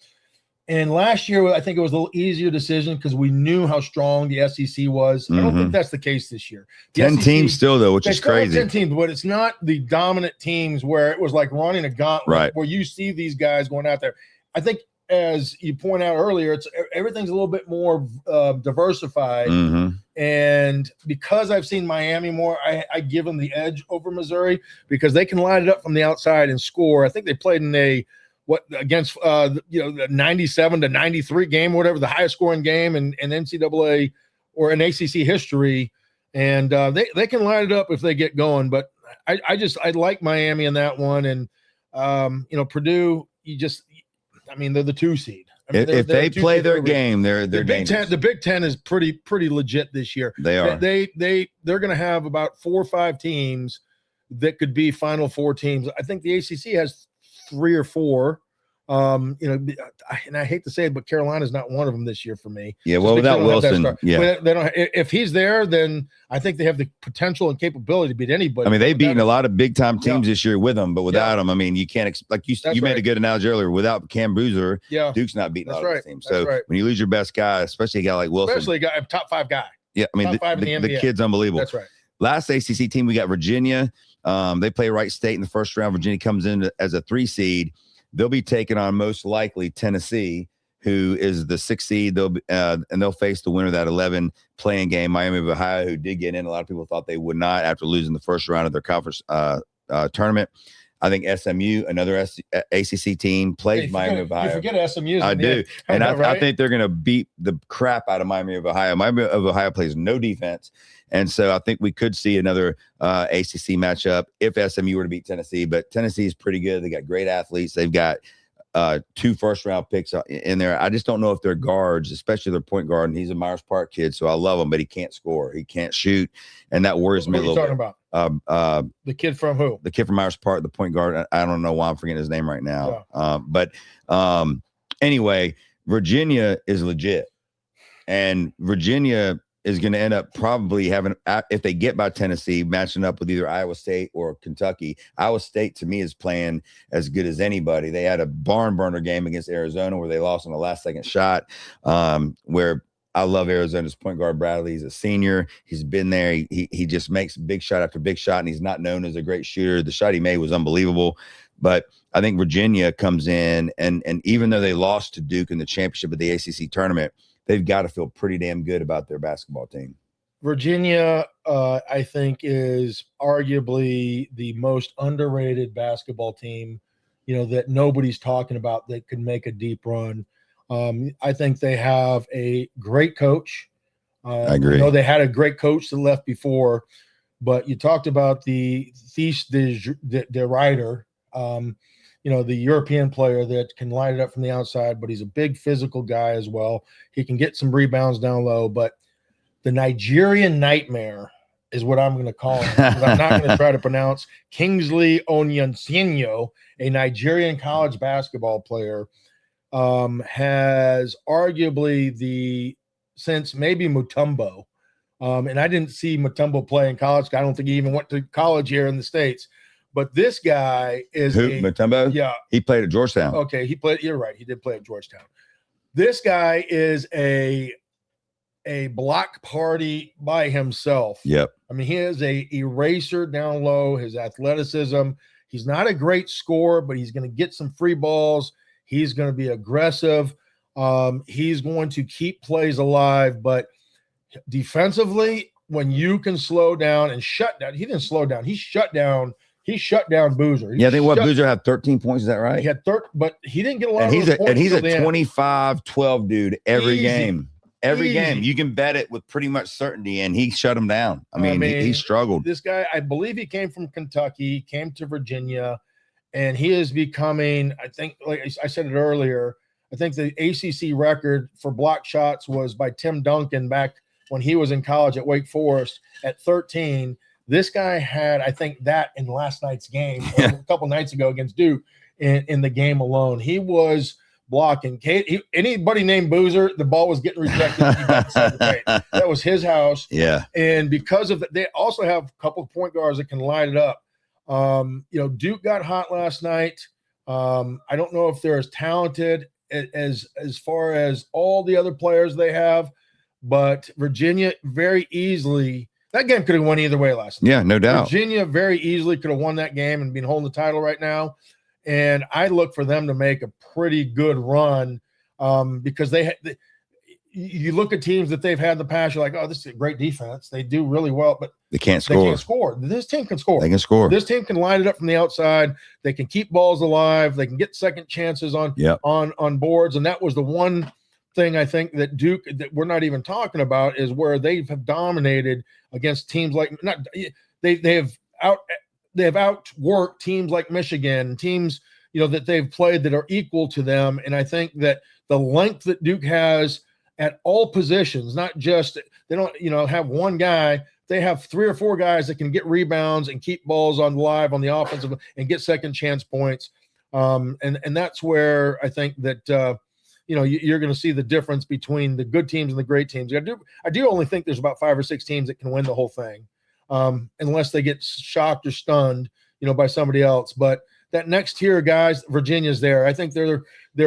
Speaker 3: And last year, I think it was a little easier decision because we knew how strong the SEC was. I don't think that's the case this year.
Speaker 2: 10 teams still, though, which is crazy.
Speaker 3: 10 teams, but it's not the dominant teams where it was like running a gauntlet,
Speaker 2: right?
Speaker 3: Where you see these guys going out there. I think, as you point out earlier, everything's a little bit more diversified. And because I've seen Miami more, I give them the edge over Missouri because they can line it up from the outside and score. I think they played in against the 97 to 93 game, whatever, the highest scoring game in NCAA or in ACC history. And they can line it up if they get going. But I like Miami in that one. And Purdue, they're the 2 seed.
Speaker 2: If they play their game, they're dangerous.
Speaker 3: The Big Ten is pretty legit this year.
Speaker 2: They are.
Speaker 3: They're going to have about 4 or 5 teams that could be Final Four teams. I think the ACC has 3 or 4. And I hate to say it, but Carolina's not one of them this year for me.
Speaker 2: Yeah, well, without Wilson,
Speaker 3: they don't. If he's there, then I think they have the potential and capability to beat anybody.
Speaker 2: I mean, they've beaten a lot of big time teams this year with them, but without them, I mean, you can't. You made a good analogy earlier. Without Cam Boozer, Duke's not beating a lot of these teams. So when you lose your best guy, especially a guy like Wilson,
Speaker 3: a top 5 guy.
Speaker 2: Yeah, I mean, the kid's unbelievable.
Speaker 3: That's right.
Speaker 2: Last ACC team, we got Virginia. They play Wright State in the first round. Virginia comes in as a 3 seed. They'll be taking on most likely Tennessee, who is the 6th seed. They'll face the winner of that 11 playing game, Miami of Ohio, who did get in. A lot of people thought they would not after losing the first round of their conference tournament. I think SMU, another ACC team, plays Miami of Ohio.
Speaker 3: You forget SMU.
Speaker 2: I do. And
Speaker 3: right?
Speaker 2: I think they're going to beat the crap out of Miami of Ohio. Miami of Ohio plays no defense. And so I think we could see another ACC matchup if SMU were to beat Tennessee. But Tennessee is pretty good. They got great athletes. They've got 2 first-round picks in there. I just don't know if they're guards, especially their point guard. And he's a Myers Park kid, so I love him, but he can't score. He can't shoot, and that worries me a little bit.
Speaker 3: What are you talking about? The kid from who?
Speaker 2: The kid from Myers Park, the point guard. I don't know why I'm forgetting his name right now. Yeah. Anyway, Virginia is legit, and Virginia is going to end up probably having, if they get by Tennessee, matching up with either Iowa State or Kentucky. Iowa State, to me, is playing as good as anybody. They had a barn burner game against Arizona where they lost on the last second shot, where I love Arizona's point guard Bradley. He's a senior. He's been there. He just makes big shot after big shot, and he's not known as a great shooter. The shot he made was unbelievable. But I think Virginia comes in, and even though they lost to Duke in the championship of the ACC tournament, they've got to feel pretty damn good about their basketball team.
Speaker 3: Virginia, I think, is arguably the most underrated basketball team, that nobody's talking about that could make a deep run. I think they have a great coach.
Speaker 2: I agree.
Speaker 3: I know they had a great coach that left before, but you talked about the Rider, the European player that can light it up from the outside, but he's a big physical guy as well. He can get some rebounds down low, but the Nigerian Nightmare is what I'm going to call him, because I'm not going to try to pronounce Kingsley Onyensinyo, a Nigerian college basketball player, has arguably since maybe Mutombo. And I didn't see Mutombo play in college. I don't think he even went to college here in the States. But this guy is
Speaker 2: Mutombo?
Speaker 3: Yeah.
Speaker 2: He played at Georgetown.
Speaker 3: Okay, you're right. He did play at Georgetown. This guy is a block party by himself.
Speaker 2: Yep.
Speaker 3: I mean, he is a eraser down low, his athleticism. He's not a great scorer, but he's going to get some free balls. He's going to be aggressive. He's going to keep plays alive, but defensively, when you can slow down and shut down, he didn't slow down. He shut down Boozer.
Speaker 2: I think Boozer had 13 points. Is that right?
Speaker 3: He had 13, but he didn't get a lot
Speaker 2: of
Speaker 3: those points.
Speaker 2: And he's a 25-12 dude every game. Every game. You can bet it with pretty much certainty, and he shut him down. I mean, he struggled.
Speaker 3: This guy, I believe he came from Kentucky, came to Virginia, and he is becoming, I think, like I said it earlier, I think the ACC record for block shots was by Tim Duncan back when he was in college at Wake Forest at 13. This guy had, I think, that in last night's game, a couple nights ago against Duke in the game alone. He was blocking. Anybody named Boozer, the ball was getting rejected. That was his house.
Speaker 2: Yeah.
Speaker 3: And because of that, they also have a couple of point guards that can light it up. Duke got hot last night. I don't know if they're as talented as far as all the other players they have, but Virginia very easily – that game could have won either way last night.
Speaker 2: Yeah, no doubt.
Speaker 3: Virginia very easily could have won that game and been holding the title right now. And I look for them to make a pretty good run because you look at teams that they've had in the past, you're like, oh, this is a great defense. They do really well, but
Speaker 2: they can't score.
Speaker 3: This team can score.
Speaker 2: They can score.
Speaker 3: This team can line it up from the outside. They can keep balls alive. They can get second chances on boards. And that was the one thing I think that Duke that we're not even talking about is where they have dominated against teams like they have outworked teams like Michigan, teams that they've played that are equal to them. And I think that the length that Duke has at all positions, not just they don't have one guy, they have 3 or 4 guys that can get rebounds and keep balls on live on the offensive and get second chance points. And that's where I think that you're going to see the difference between the good teams and the great teams. I do only think there's about 5 or 6 teams that can win the whole thing, unless they get shocked or stunned, by somebody else. But that next tier of guys, Virginia's there. I think they're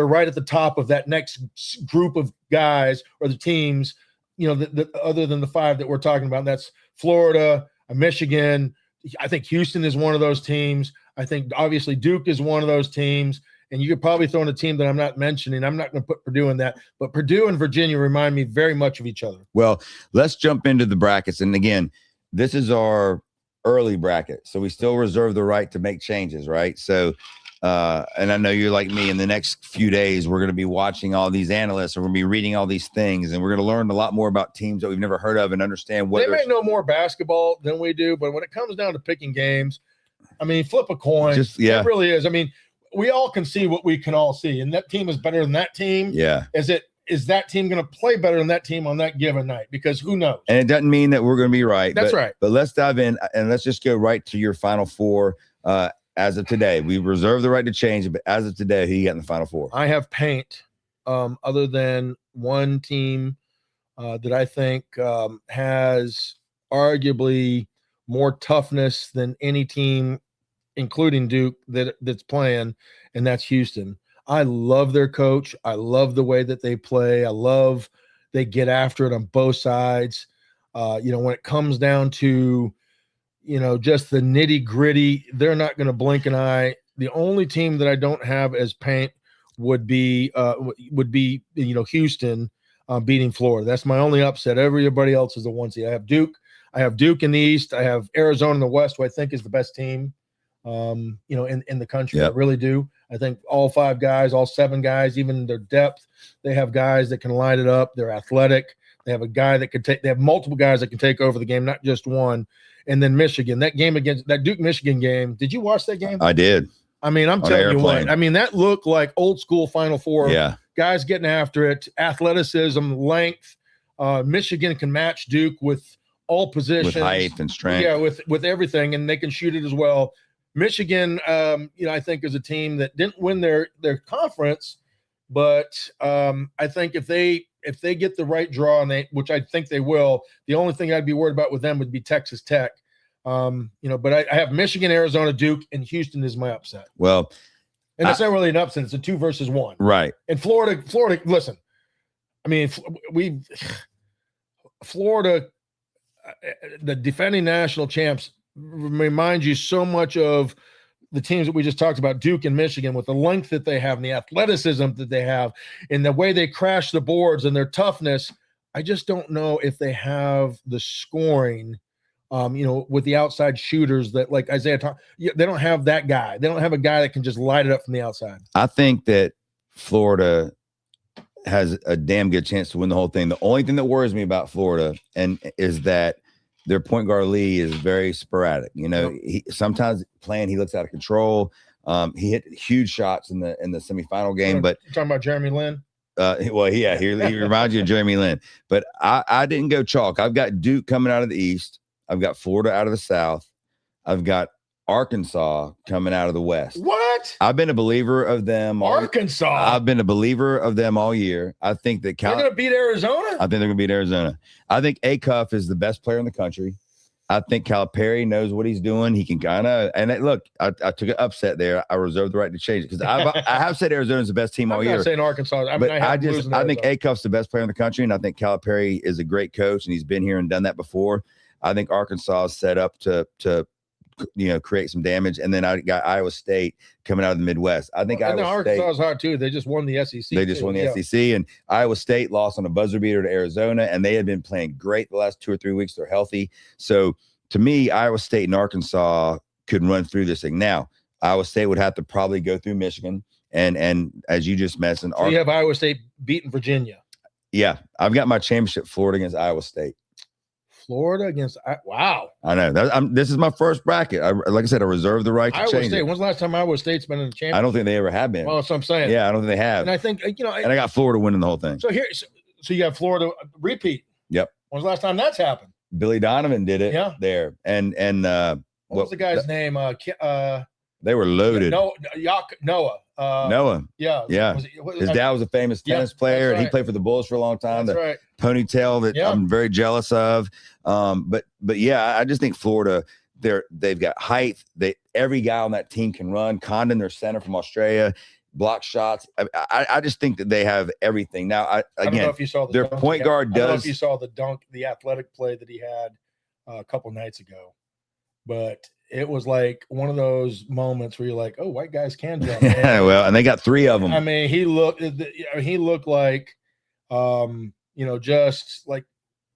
Speaker 3: right at the top of that next group of guys or the teams, that other than the 5 that we're talking about. That's Florida, Michigan. I think Houston is one of those teams. I think obviously Duke is one of those teams. And you could probably throw in a team that I'm not mentioning. I'm not going to put Purdue in that. But Purdue and Virginia remind me very much of each other.
Speaker 2: Well, let's jump into the brackets. And again, this is our early bracket. So we still reserve the right to make changes, right? So, and I know you're like me, in the next few days, we're going to be watching all these analysts and we're going to be reading all these things, and we're going to learn a lot more about teams that we've never heard of and understand what
Speaker 3: they may know more basketball than we do, but when it comes down to picking games, I mean, flip a coin. It really is. I mean, we all can see what we can all see, and that team is better than that team.
Speaker 2: Yeah.
Speaker 3: Is that team going to play better than that team on that given night? Because who knows?
Speaker 2: And it doesn't mean that we're going to be right.
Speaker 3: That's right.
Speaker 2: But let's dive in and let's just go right to your Final Four. As of today, we reserve the right to change it, but as of today, who you got in the Final Four?
Speaker 3: I have paint, other than one team that I think has arguably more toughness than any team, including Duke, that's playing, and that's Houston. I love their coach. I love the way that they play. I love they get after it on both sides. When it comes down to, just the nitty gritty, they're not going to blink an eye. The only team that I don't have as paint would be Houston beating Florida. That's my only upset. Everybody else is the one seed. I have Duke in the East. I have Arizona in the West, who I think is the best team, in the country. Yep. I really do. I think all 5 guys, all 7 guys, even their depth, they have guys that can light it up. They're athletic. They have a guy that can they have multiple guys that can take over the game, not just one. And then Michigan, that Duke Michigan game. Did you watch that game?
Speaker 2: I did.
Speaker 3: I mean, I'm telling you what. I mean, that looked like old school Final Four.
Speaker 2: Yeah.
Speaker 3: Guys getting after it, athleticism, length. Michigan can match Duke with all positions,
Speaker 2: with height and strength.
Speaker 3: Yeah, with everything, and they can shoot it as well. Michigan, I think is a team that didn't win their conference, but I think if they get the right draw, which I think they will, the only thing I'd be worried about with them would be Texas Tech. But I have Michigan, Arizona, Duke, and Houston is my upset.
Speaker 2: Well,
Speaker 3: and it's not really an upset; it's a 2 versus 1,
Speaker 2: right?
Speaker 3: And Florida. Listen, I mean, Florida, the defending national champs, remind you so much of the teams that we just talked about, Duke and Michigan, with the length that they have and the athleticism that they have and the way they crash the boards and their toughness. I just don't know if they have the scoring, with the outside shooters that, like Isaiah talked. They don't have that guy. They don't have a guy that can just light it up from the outside.
Speaker 2: I think that Florida has a damn good chance to win the whole thing. The only thing that worries me about Florida is that their point guard Lee is very sporadic. He sometimes playing, he looks out of control. He hit huge shots in the semifinal game. But
Speaker 3: you're talking about Jeremy Lin?
Speaker 2: He reminds you of Jeremy Lin. But I didn't go chalk. I've got Duke coming out of the East. I've got Florida out of the South. I've got Arkansas coming out of the West.
Speaker 3: What?
Speaker 2: I've been a believer of them.
Speaker 3: Arkansas.
Speaker 2: I've been a believer of them all year. I think that
Speaker 3: they're going to beat Arizona.
Speaker 2: I think they're going to beat Arizona. I think Acuff is the best player in the country. I think Calipari knows what he's doing. He can kind of look. I took an upset there. I reserve the right to change it because I have said Arizona's the best team all year.
Speaker 3: I'm not saying Arkansas. I
Speaker 2: think Acuff's the best player in the country, and I think Calipari is a great coach, and he's been here and done that before. I think Arkansas is set up to create some damage, and then I got Iowa State coming out of the Midwest. I think
Speaker 3: Arkansas is hard too. They just won the SEC.
Speaker 2: They just won the SEC, and Iowa State lost on a buzzer beater to Arizona, and they had been playing great the last 2 or 3 weeks. They're healthy, so to me, Iowa State and Arkansas could run through this thing. Now, Iowa State would have to probably go through Michigan, and as you just mentioned,
Speaker 3: you have Iowa State beating Virginia.
Speaker 2: Yeah, I've got my championship Florida against Iowa State.
Speaker 3: Florida against wow.
Speaker 2: I know. This is my first bracket. Like I said, I reserve the right to
Speaker 3: Iowa
Speaker 2: change
Speaker 3: State.
Speaker 2: it.
Speaker 3: When's the last time Iowa State's been in the championship?
Speaker 2: I don't think they ever have been.
Speaker 3: Well, that's what I'm saying.
Speaker 2: Yeah, I don't think they have.
Speaker 3: And I think
Speaker 2: and I got Florida winning the whole thing.
Speaker 3: So you have Florida repeat.
Speaker 2: Yep.
Speaker 3: When's the last time that's happened?
Speaker 2: Billy Donovan did it.
Speaker 3: Yeah.
Speaker 2: There and
Speaker 3: what was the guy's name?
Speaker 2: They were loaded.
Speaker 3: Noah.
Speaker 2: Noah.
Speaker 3: Yeah.
Speaker 2: Yeah. His dad was a famous tennis player, and he played for the Bulls for a long time.
Speaker 3: That's right.
Speaker 2: Ponytail that I'm very jealous of. But yeah, I just think Florida, they've got height. Every guy on that team can run. Condon, their center from Australia, block shots. I just think that they have everything. Now, I don't know if you saw their point guard does.
Speaker 3: I don't know if you saw the athletic play that he had a couple nights ago, but it was like one of those moments where you're like, oh, white guys can jump.
Speaker 2: Well, and they got 3 of them.
Speaker 3: I mean, he looked like, just like,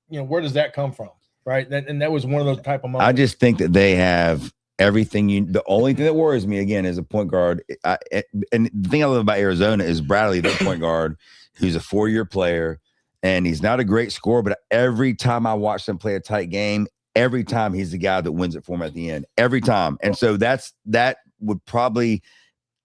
Speaker 3: where does that come from? right? And that was one of those type of moments.
Speaker 2: I just think that they have everything. The only thing that worries me again is a point guard. And the thing I love about Arizona is Bradley, their point guard, who's a 4-year player, and he's not a great scorer, but every time I watch them play a tight game, every time he's the guy that wins it for him at the end. Every time. And so that would probably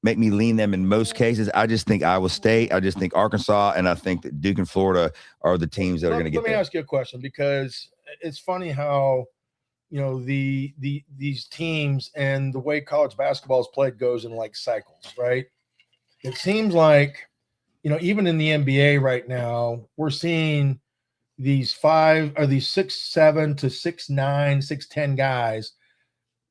Speaker 2: make me lean them in most cases. I just think Iowa State, I just think Arkansas, and I think that Duke and Florida are the teams that are going to get there.
Speaker 3: Let me ask you a question, because it's funny how, you know, these teams and the way college basketball is played goes in like cycles, right? It seems like, you know, even in the NBA right now, we're seeing these 6'7" to 6'9", 6'10" guys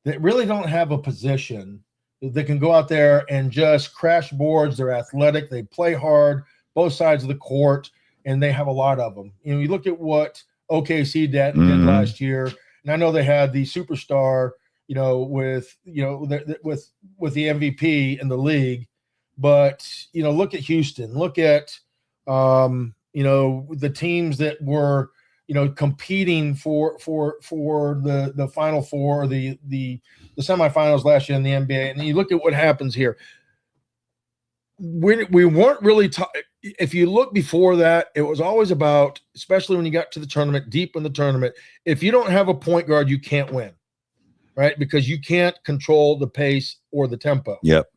Speaker 3: that really don't have a position. They can go out there and just crash boards. They're athletic. They play hard, both sides of the court, and they have a lot of them. You know, you look at what OKC did last year, and I know they had the superstar, you know, with the MVP in the league, but you know, look at Houston. Look at you know, the teams that were, you know, competing for the Final Four, the semifinals last year in the NBA, and you look at what happens here. We weren't really if you look before that, it was always about, especially when you got to the tournament, deep in the tournament, if you don't have a point guard, you can't win, right? Because you can't control the pace or the tempo.
Speaker 2: Yep.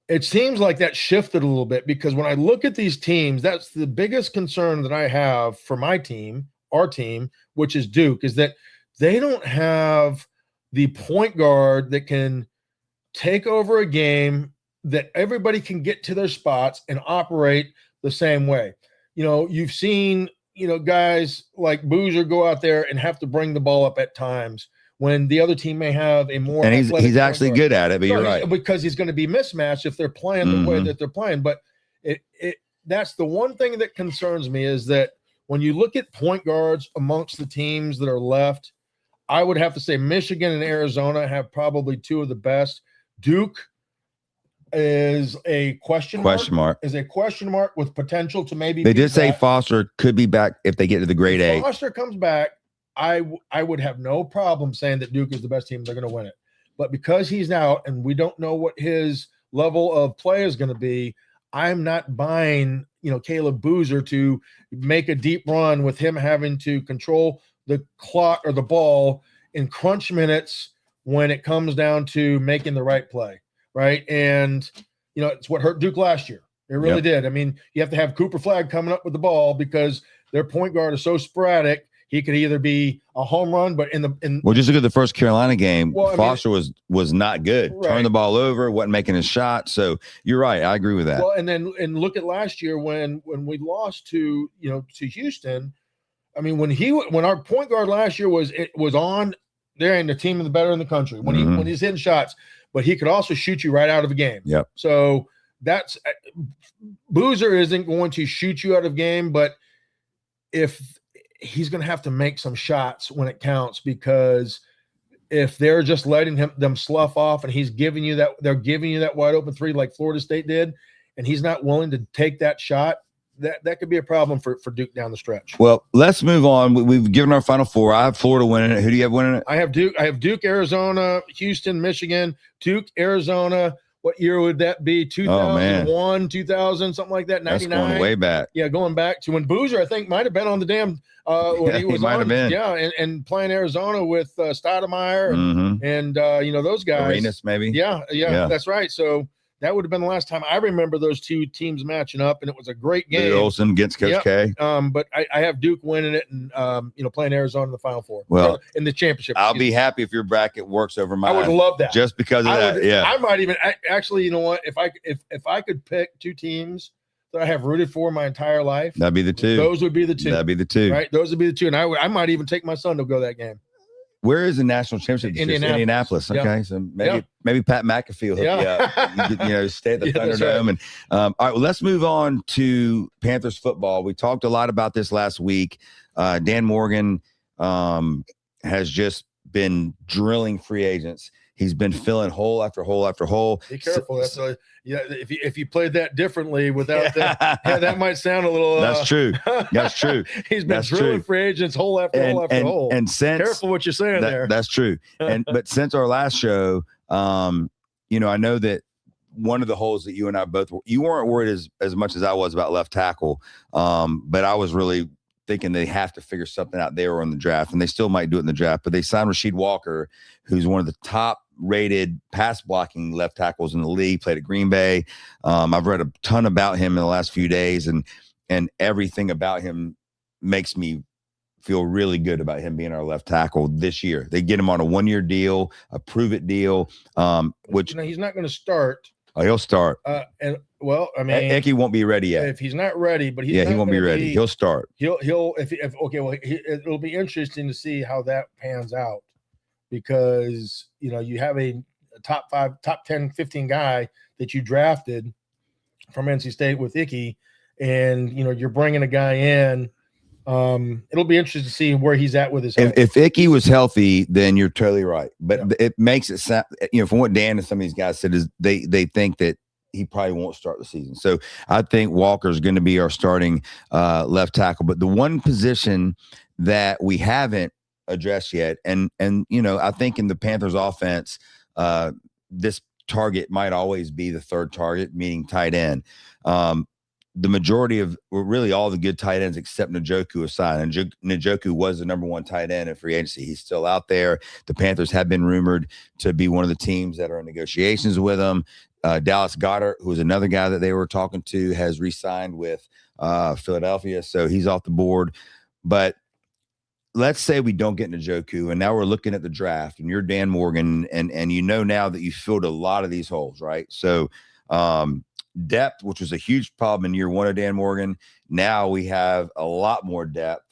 Speaker 3: It seems like that shifted a little bit, because when I look at these teams, that's the biggest concern that I have for my team, our team, which is Duke, is that they don't have the point guard that can take over a game, that everybody can get to their spots and operate the same way. You know, you've seen, you know, guys like Boozer go out there and have to bring the ball up at times when the other team may have a more,
Speaker 2: and he's actually good at it, but you're right,
Speaker 3: because he's going to be mismatched if they're playing the way that they're playing. But that's the one thing that concerns me, is that when you look at point guards amongst the teams that are left, I would have to say Michigan and Arizona have probably two of the best. Duke is a question mark. Is a question mark with potential to maybe.
Speaker 2: They did say Foster could be back if they get to the grade A.
Speaker 3: If Foster comes back, I would have no problem saying that Duke is the best team. They're going to win it. But because he's out and we don't know what his level of play is going to be, I'm not buying, you know, Caleb Boozer to make a deep run with him having to control the clock or the ball in crunch minutes when it comes down to making the right play, right? And, you know, it's what hurt Duke last year. It really did. I mean, you have to have Cooper Flagg coming up with the ball because their point guard is so sporadic. He could either be a home run, but well,
Speaker 2: just look at the first Carolina game. Well, Foster was not good. Right. Turned the ball over, wasn't making his shot. So you're right. I agree with that.
Speaker 3: Well, and look at last year when we lost to Houston. I mean, when our point guard last year was on there, and the team is better in the country when he's hitting shots, but he could also shoot you right out of a game.
Speaker 2: Yep.
Speaker 3: So that's Boozer isn't going to shoot you out of game, but if he's going to have to make some shots when it counts, because if they're just letting them slough off and they're giving you that wide open three like Florida State did, and he's not willing to take that shot, that could be a problem for Duke down the stretch.
Speaker 2: Well, let's move on. We've given our Final Four. I have Florida winning it. Who do you have winning it?
Speaker 3: I have Duke, Arizona, Houston, Michigan, Duke, Arizona. What year would that be? 2001, 2000, something like that. 99.
Speaker 2: That's going way back.
Speaker 3: Yeah, going back to when Boozer, I think, might have been on the damn. He
Speaker 2: might have been.
Speaker 3: Yeah, and playing Arizona with Stoudemire and those guys.
Speaker 2: Arenas, maybe.
Speaker 3: Yeah, that's right. So that would have been the last time I remember those two teams matching up, and it was a great game.
Speaker 2: Billy Olsen against Coach K.
Speaker 3: But I have Duke winning it and playing Arizona in the Final Four.
Speaker 2: Well,
Speaker 3: in the championship.
Speaker 2: I'll be happy if your bracket works over mine.
Speaker 3: I would love that.
Speaker 2: Just because of that. Yeah.
Speaker 3: I might even actually, you know what? If I could pick two teams that I have rooted for my entire life,
Speaker 2: that'd be the two.
Speaker 3: Those would be the two.
Speaker 2: That'd be the two.
Speaker 3: Right? Those would be the two. And I might even take my son to go that game.
Speaker 2: Where is the national championship? Indianapolis. Okay, yeah. So maybe Pat McAfee will hook you up. Stay at the Thunderdome. Right. And all right, well, let's move on to Panthers football. We talked a lot about this last week. Dan Morgan has just been drilling free agents. He's been filling hole after hole after hole.
Speaker 3: Be careful. That's if you played that differently without that, that might sound a little.
Speaker 2: That's true. That's true.
Speaker 3: He's been drilling free agents hole after hole after hole.
Speaker 2: And since
Speaker 3: careful what you're saying there.
Speaker 2: That's true. But since our last show, you know, I know that one of the holes that you and I both you weren't worried as much as I was about left tackle, but I was really thinking they have to figure something out there or in the draft, and they still might do it in the draft. But they signed Rasheed Walker, who's one of the top-rated pass-blocking left tackles in the league. Played at Green Bay. I've read a ton about him in the last few days, and everything about him makes me feel really good about him being our left tackle this year. They get him on a 1-year deal, a prove-it deal, which
Speaker 3: he's not going to start.
Speaker 2: Oh, he'll start.
Speaker 3: I mean,
Speaker 2: Icky won't be ready yet.
Speaker 3: If he's not ready, but he
Speaker 2: won't be ready. He'll start.
Speaker 3: It'll be interesting to see how that pans out, because you have a top 5, top 10, 15 guy that you drafted from NC State with Icky, and you're bringing a guy in. It'll be interesting to see where he's at with his health.
Speaker 2: If Icky was healthy, then you're totally right. But it makes it sound, from what Dan and some of these guys said, is they think that he probably won't start the season. So I think Walker's going to be our starting left tackle. But the one position that we haven't addressed yet, and I think in the Panthers offense, this target might always be the third target, meaning tight end. The majority of really all the good tight ends except Njoku aside. And Njoku was the number 1 tight end in free agency. He's still out there. The Panthers have been rumored to be one of the teams that are in negotiations with him. Dallas Goedert, who is another guy that they were talking to, has re-signed with Philadelphia, so he's off the board. But let's say we don't get Njoku, and now we're looking at the draft, and you're Dan Morgan, and now that you filled a lot of these holes, right? So depth, which was a huge problem in year 1 of Dan Morgan. Now we have a lot more depth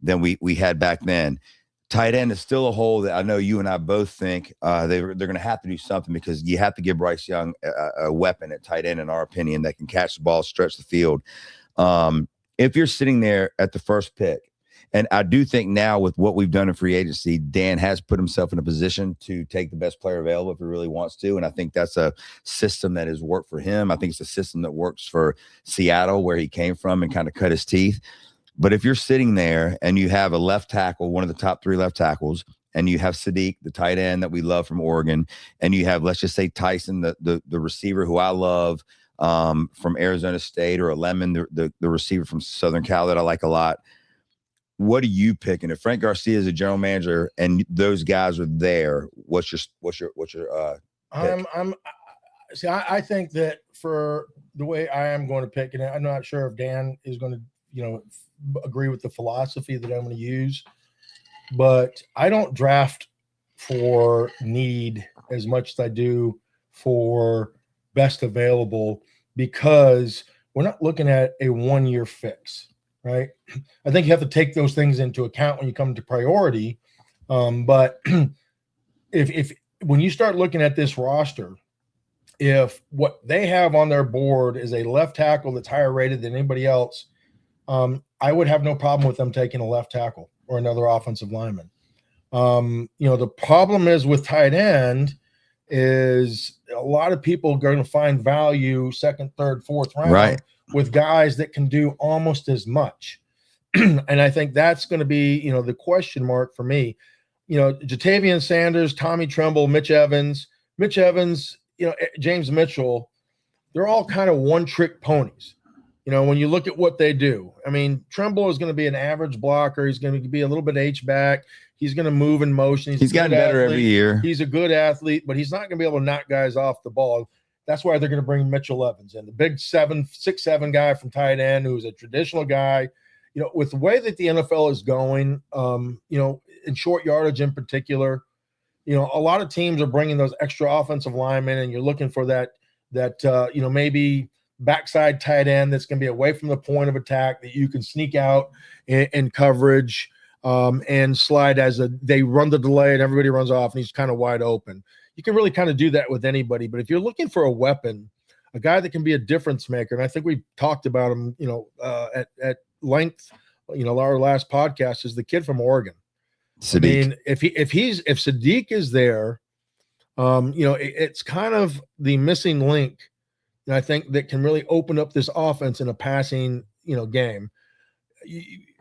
Speaker 2: than we had back then. Tight end is still a hole that I know you and I both think they're going to have to do something, because you have to give Bryce Young a weapon at tight end, in our opinion, that can catch the ball, stretch the field. If you're sitting there at the first pick, and I do think now with what we've done in free agency, Dan has put himself in a position to take the best player available if he really wants to. And I think that's a system that has worked for him. I think it's a system that works for Seattle, where he came from and kind of cut his teeth. But if you're sitting there and you have a left tackle, one of the top 3 left tackles, and you have Sadiq, the tight end that we love from Oregon, and you have, let's just say, Tyson, the receiver who I love from Arizona State, or a Lemon, the receiver from Southern Cal that I like a lot. What are you picking? If Frank Garcia is a general manager and those guys are there, what's your
Speaker 3: I think that for the way I am going to pick, and I'm not sure if Dan is going to, agree with the philosophy that I'm going to use, but I don't draft for need as much as I do for best available, because we're not looking at a 1-year fix. Right. I think you have to take those things into account when you come to priority. But if when you start looking at this roster, if what they have on their board is a left tackle that's higher rated than anybody else, I would have no problem with them taking a left tackle or another offensive lineman. The problem is with tight end is a lot of people are going to find value 2nd, 3rd, 4th round.
Speaker 2: Right.
Speaker 3: With guys that can do almost as much. And I think that's going to be, the question mark for me. Jatavian Sanders, Tommy Tremble, Mitch Evans, James Mitchell, they're all kind of one-trick ponies. When you look at what they do. I mean, Tremble is going to be an average blocker. He's going to be a little bit H-back. He's going to move in motion.
Speaker 2: He's gotten better every year.
Speaker 3: He's a good athlete, but he's not going to be able to knock guys off the ball. That's why they're going to bring Mitchell Evans in, the big 6'7" guy from tight end, who's a traditional guy. With the way that the NFL is going, in short yardage in particular, a lot of teams are bringing those extra offensive linemen, and you're looking for that maybe backside tight end that's going to be away from the point of attack, that you can sneak out in coverage and slide they run the delay and everybody runs off and he's kind of wide open. You can really kind of do that with anybody. But if you're looking for a weapon, a guy that can be a difference maker, and I think we talked about him, at length, our last podcast, is the kid from Oregon.
Speaker 2: Sadiq.
Speaker 3: I mean, if Sadiq is there, It's kind of the missing link, and I think that can really open up this offense in a passing, game.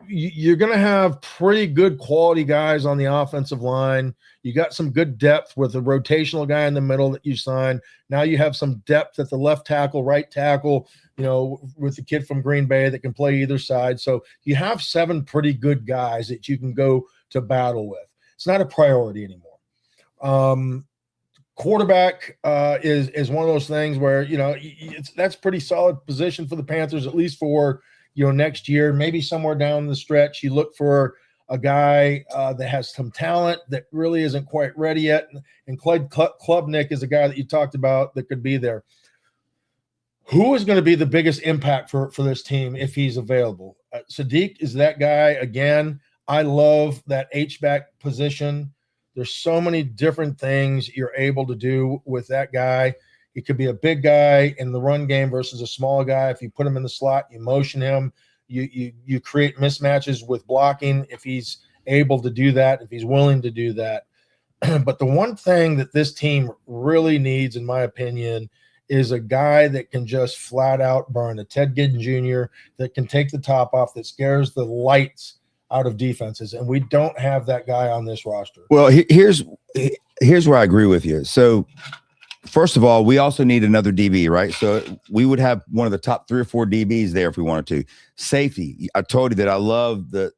Speaker 3: You're going to have pretty good quality guys on the offensive line. You got some good depth with a rotational guy in the middle that you signed. Now you have some depth at the left tackle, right tackle, with the kid from Green Bay that can play either side. So you have 7 pretty good guys that you can go to battle with. It's not a priority anymore. Quarterback is one of those things where, that's pretty solid position for the Panthers, at least for, next year. Maybe somewhere down the stretch, you look for a guy that has some talent that really isn't quite ready yet. And Clyde Klubnik is a guy that you talked about that could be there. Who is going to be the biggest impact for this team if he's available? Sadiq is that guy again. I love that H-back position. There's so many different things you're able to do with that guy. He could be a big guy in the run game versus a small guy. If you put him in the slot, you motion him. You create mismatches with blocking if he's able to do that, if he's willing to do that. But the one thing that this team really needs, in my opinion, is a guy that can just flat out burn, a Ted Ginn Jr. that can take the top off, that scares the lights out of defenses. And we don't have that guy on this roster.
Speaker 2: Well, here's where I agree with you. So first of all, we also need another DB, right? So we would have one of the top 3 or 4 DBs there if we wanted to. Safety. I told you that I love the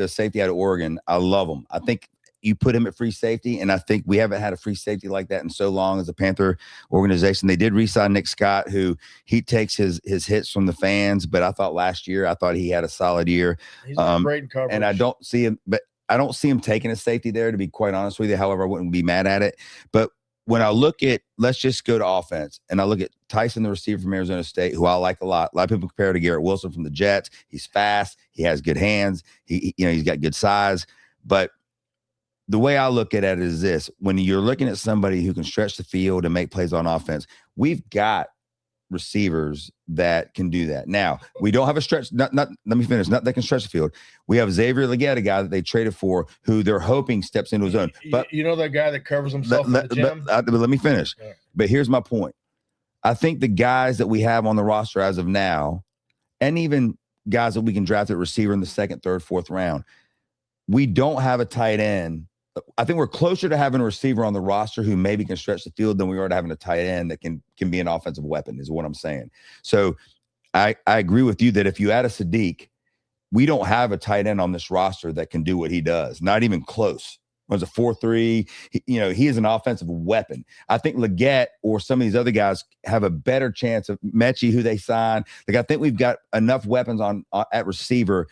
Speaker 2: safety out of Oregon. I love him. I think you put him at free safety, and I think we haven't had a free safety like that in so long as a Panther organization. They did re-sign Nick Scott, who he takes his hits from the fans, but I thought last year, he had a solid year.
Speaker 3: He's great in coverage.
Speaker 2: And I don't see him taking a safety there, to be quite honest with you. However, I wouldn't be mad at it. But when I look at, let's just go to offense, and I look at Tyson, the receiver from Arizona State, who I like a lot. A lot of people compare to Garrett Wilson from the Jets. He's fast. He has good hands. He's got good size. But the way I look at it is this: when you're looking at somebody who can stretch the field and make plays on offense, we've got receivers that can do that. Now, we don't have a stretch. Let me finish. Not that can stretch the field. We have Xavier Legette, a guy that they traded for, who they're hoping steps into his own. But
Speaker 3: that guy that covers himself in the gym?
Speaker 2: But let me finish. Yeah. But here's my point. I think the guys that we have on the roster as of now, and even guys that we can draft at receiver in the 2nd, 3rd, 4th round, we don't have a tight end. I think we're closer to having a receiver on the roster who maybe can stretch the field than we are to having a tight end that can be an offensive weapon, is what I'm saying. So I agree with you that if you add a Sadiq, we don't have a tight end on this roster that can do what he does. Not even close. Runs a 4.3. He is an offensive weapon. I think Legette or some of these other guys have a better chance of Mechie, who they signed. I think we've got enough weapons at receiver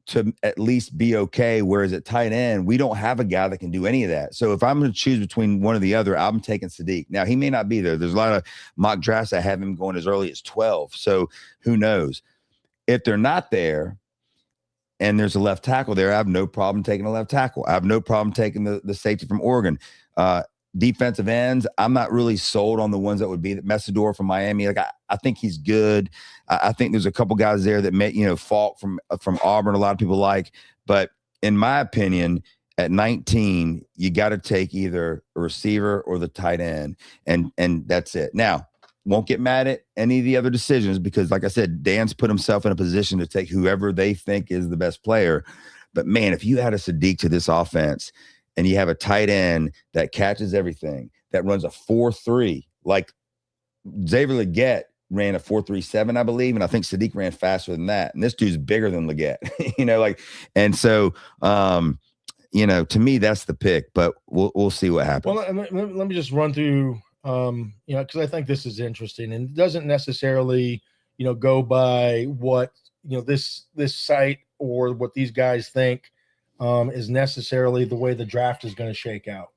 Speaker 2: to at least be okay. Whereas at tight end, we don't have a guy that can do any of that. So if I'm going to choose between one or the other, I'm taking Sadiq. Now, he may not be there. There's a lot of mock drafts that have him going as early as 12. So who knows? If they're not there and there's a left tackle there, I have no problem taking a left tackle. I have no problem taking the safety from Oregon. Defensive ends, I'm not really sold on the ones that would be Messidor from Miami. I think he's good. I think there's a couple guys there that may, Falk from Auburn, a lot of people like. But in my opinion, at 19, you got to take either a receiver or the tight end, and that's it. Now, won't get mad at any of the other decisions because, like I said, Dan's put himself in a position to take whoever they think is the best player. But man, if you add a Sadiq to this offense, and you have a tight end that catches everything, that runs a 4.3, like Xavier Legette ran a 4.37, I believe, and I think Sadiq ran faster than that. And this dude's bigger than Legette, and so, to me, that's the pick. But we'll see what happens.
Speaker 3: Well, let me just run through, because I think this is interesting, and it doesn't necessarily, go by what this site or what these guys think. Is necessarily the way the draft is going to shake out,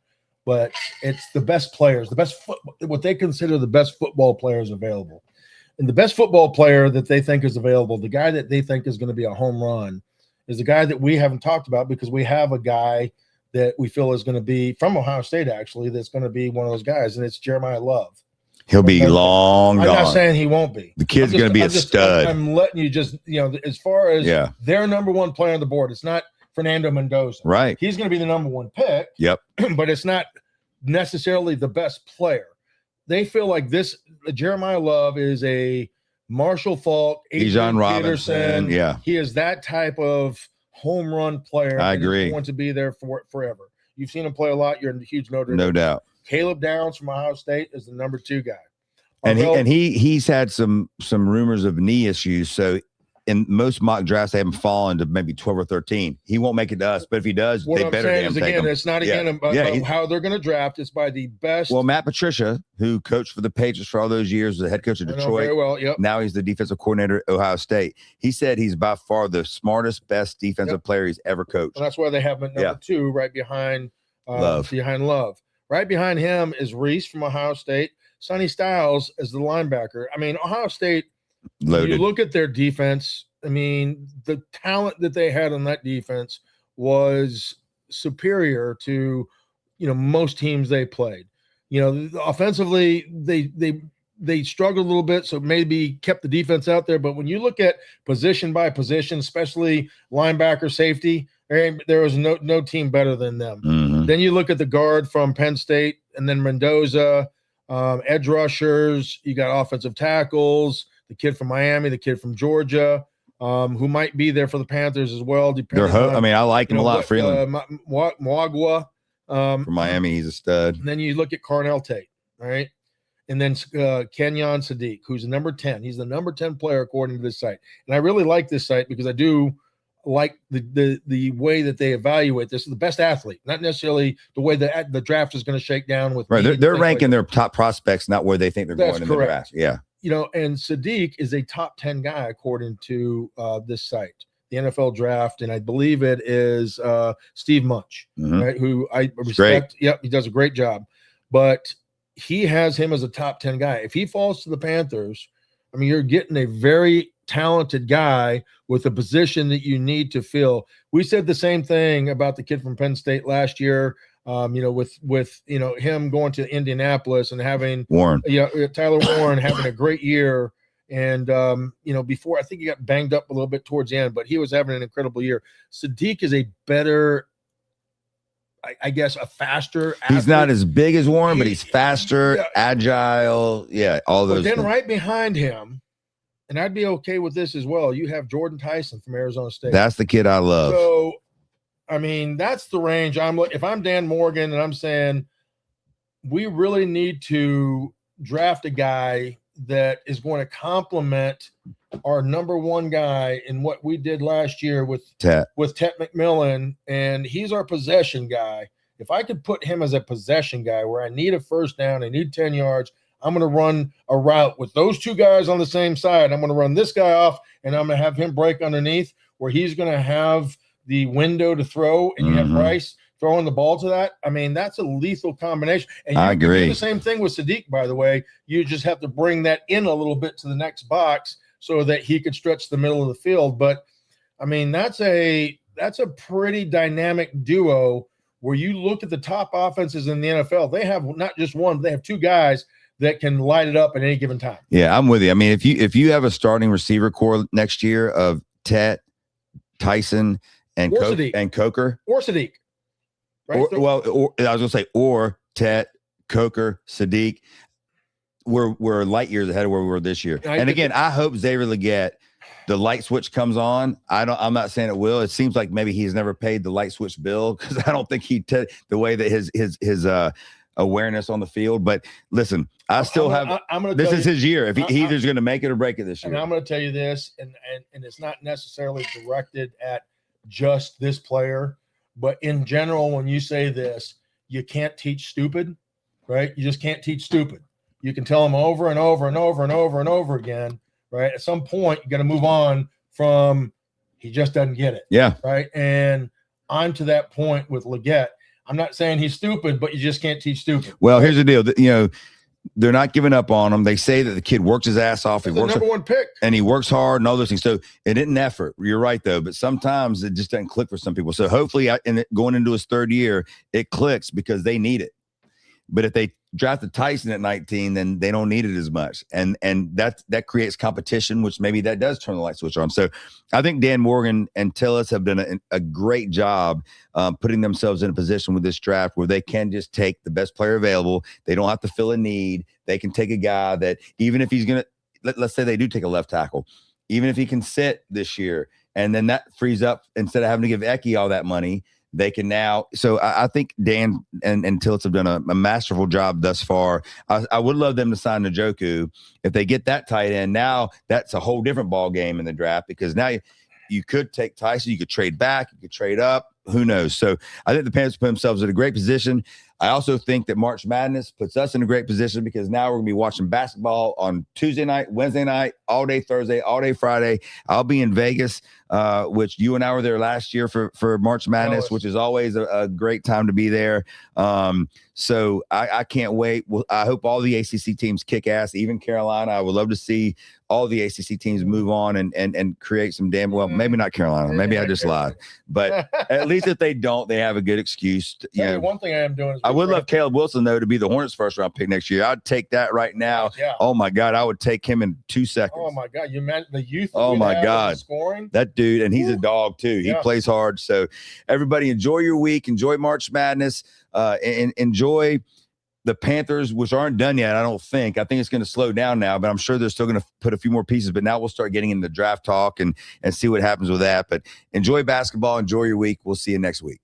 Speaker 3: but it's the best players, what they consider the best football players available, and the best football player that they think is available, the guy that they think is going to be a home run, is the guy that we haven't talked about because we have a guy that we feel is going to be from Ohio State, actually, that's going to be one of those guys, and it's Jeremiah Love.
Speaker 2: He'll be long gone.
Speaker 3: I'm not saying he won't be.
Speaker 2: The kid's going to be a stud.
Speaker 3: I'm letting you just, as far as their number one player on the board, it's not Fernando Mendoza.
Speaker 2: Right.
Speaker 3: He's going to be the number one pick.
Speaker 2: Yep.
Speaker 3: But it's not necessarily the best player. They feel like this Jeremiah Love is a Marshall Faulk,
Speaker 2: Bijan
Speaker 3: Peterson.
Speaker 2: Yeah.
Speaker 3: He is that type of home run player.
Speaker 2: I agree.
Speaker 3: He wants to be there for forever. You've seen him play a lot. You're a huge Notre Dame.
Speaker 2: No doubt.
Speaker 3: Caleb Downs from Ohio State is the number 2 guy.
Speaker 2: And he's had some rumors of knee issues. So in most mock drafts, they have him fallen to maybe 12 or 13. He won't make it to us, but if he does,
Speaker 3: what
Speaker 2: they
Speaker 3: I'm
Speaker 2: better
Speaker 3: saying
Speaker 2: damn
Speaker 3: is,
Speaker 2: take
Speaker 3: again,
Speaker 2: him.
Speaker 3: it's not about how they're going to draft. It's by the best.
Speaker 2: Well, Matt Patricia, who coached for the Patriots for all those years, was the head coach of Detroit.
Speaker 3: Very well, yep.
Speaker 2: Now he's the defensive coordinator at Ohio State. He said he's by far the smartest, best defensive player he's ever coached.
Speaker 3: And that's why they have him at number 2, right behind
Speaker 2: Love.
Speaker 3: Love. Right behind him is Reese from Ohio State. Sonny Styles is the linebacker. I mean, Ohio State,
Speaker 2: Loaded.
Speaker 3: You look at their defense, I mean, the talent that they had on that defense was superior to, most teams they played. Offensively, they struggled a little bit, so maybe kept the defense out there. But when you look at position by position, especially linebacker, safety, there was no team better than them.
Speaker 2: Mm-hmm.
Speaker 3: Then you look at the guard from Penn State, and then Mendoza, edge rushers. You got offensive tackles, the kid from Miami, the kid from Georgia, who might be there for the Panthers as well.
Speaker 2: I like him a lot. Freeland
Speaker 3: Mwagwa
Speaker 2: from Miami, he's a stud.
Speaker 3: And then you look at Carnell Tate, right? And then Kenyon Sadiq, who's number 10. He's the number 10 player according to this site. And I really like this site because I do like the way that they evaluate this. The best athlete, not necessarily the way the draft is going to shake down with.
Speaker 2: Right, they're ranking their top prospects, not where they think they're going in the draft. Yeah,
Speaker 3: and Sadiq is a top 10 guy according to this site, the NFL Draft, and I believe it is Steve Munch, right? Who I respect.
Speaker 2: Great.
Speaker 3: Yep, he does a great job, but he has him as a top 10 guy. If he falls to the Panthers, I mean, you're getting a very talented guy with a position that you need to fill. We said the same thing about the kid from Penn State last year, with him going to Indianapolis and having Tyler Warren having a great year. And, before I think he got banged up a little bit towards the end, but he was having an incredible year. Sadiq is a better, I guess, a faster athlete.
Speaker 2: He's not as big as Warren, but he's faster, agile. Yeah, all those.
Speaker 3: But then
Speaker 2: things.
Speaker 3: right behind him, and I'd be okay with this as well, you have Jordan Tyson from Arizona State.
Speaker 2: That's the kid I love.
Speaker 3: So, I mean, that's the range. If I'm Dan Morgan and I'm saying we really need to draft a guy that is going to complement our number 1 guy in what we did last year with Tet McMillan, and he's our possession guy. If I could put him as a possession guy where I need a first down, I need 10 yards, I'm going to run a route with those 2 guys on the same side. I'm going to run this guy off, and I'm going to have him break underneath where he's going to have the window to throw, and you have Bryce throwing the ball to that. I mean, that's a lethal combination. And
Speaker 2: I agree.
Speaker 3: Do the same thing with Sadiq, by the way. You just have to bring that in a little bit to the next box so that he could stretch the middle of the field. But, I mean, that's a pretty dynamic duo where you look at the top offenses in the NFL. They have not just one, they have 2 guys that can light it up at any given time.
Speaker 2: Yeah, I'm with you. I mean, if you have a starting receiver core next year of Tet, Tyson, and Coker.
Speaker 3: Or Sadiq. Right?
Speaker 2: I was going to say, or Tet, Coker, Sadiq. We're light years ahead of where we were this year. And again, I hope Xavier Legette, the light switch comes on. I'm not saying it will. It seems like maybe he's never paid the light switch bill because I don't think the way that his awareness on the field. But listen, this is his year. If he's either going to make it or break it this year.
Speaker 3: And I'm going to tell you this, and it's not necessarily directed at just this player, but in general, when you say this, you can't teach stupid, right? You just can't teach stupid. You can tell them over and over and over and over and over again, right? At some point, you got to move on from he just doesn't get it.
Speaker 2: Yeah.
Speaker 3: Right. And I'm to that point with Legette. I'm not saying he's stupid, but you just can't teach stupid.
Speaker 2: Well, here's the deal. They're not giving up on him. They say that the kid works his ass off. He works
Speaker 3: the number 1 pick.
Speaker 2: And he works hard and all those things. So it isn't effort. You're right, though. But sometimes it just doesn't click for some people. So hopefully going into his 3rd year, it clicks because they need it. But if they drafted Tyson at 19, then they don't need it as much. And that creates competition, which maybe that does turn the light switch on. So I think Dan Morgan and Tillis have done a great job putting themselves in a position with this draft where they can just take the best player available. They don't have to fill a need. They can take a guy that, even if he's going to, let's say they do take a left tackle, even if he can sit this year, and then that frees up, instead of having to give Eki all that money, they can now. So I think Dan and Tillis have done a masterful job thus far. I would love them to sign Njoku. If they get that tight end, now that's a whole different ball game in the draft, because now you could take Tyson, you could trade back, you could trade up. Who knows? So I think the Panthers put themselves in a great position. I also think that March Madness puts us in a great position, because now we're going to be watching basketball on Tuesday night, Wednesday night, all day Thursday, all day Friday. I'll be in Vegas, which you and I were there last year for March Madness, which is always a great time to be there. So I can't wait. Well, I hope all the ACC teams kick ass, even Carolina. I would love to see all the ACC teams move on and create some damn, well, maybe not Carolina. Maybe I just lied. But at least if they don't, they have a good excuse.
Speaker 3: One thing I am doing is
Speaker 2: I would love Caleb Wilson, though, to be the Hornets' first round pick next year. I'd take that right now.
Speaker 3: Yeah.
Speaker 2: Oh, my God. I would take him in 2 seconds.
Speaker 3: Oh, my God. You meant the youth.
Speaker 2: Oh, my God.
Speaker 3: Scoring.
Speaker 2: That dude. And he's a dog, too. He plays hard. So everybody enjoy your week. Enjoy March Madness. And enjoy the Panthers, which aren't done yet, I don't think. I think it's going to slow down now, but I'm sure they're still going to put a few more pieces. But now we'll start getting into draft talk and see what happens with that. But enjoy basketball. Enjoy your week. We'll see you next week.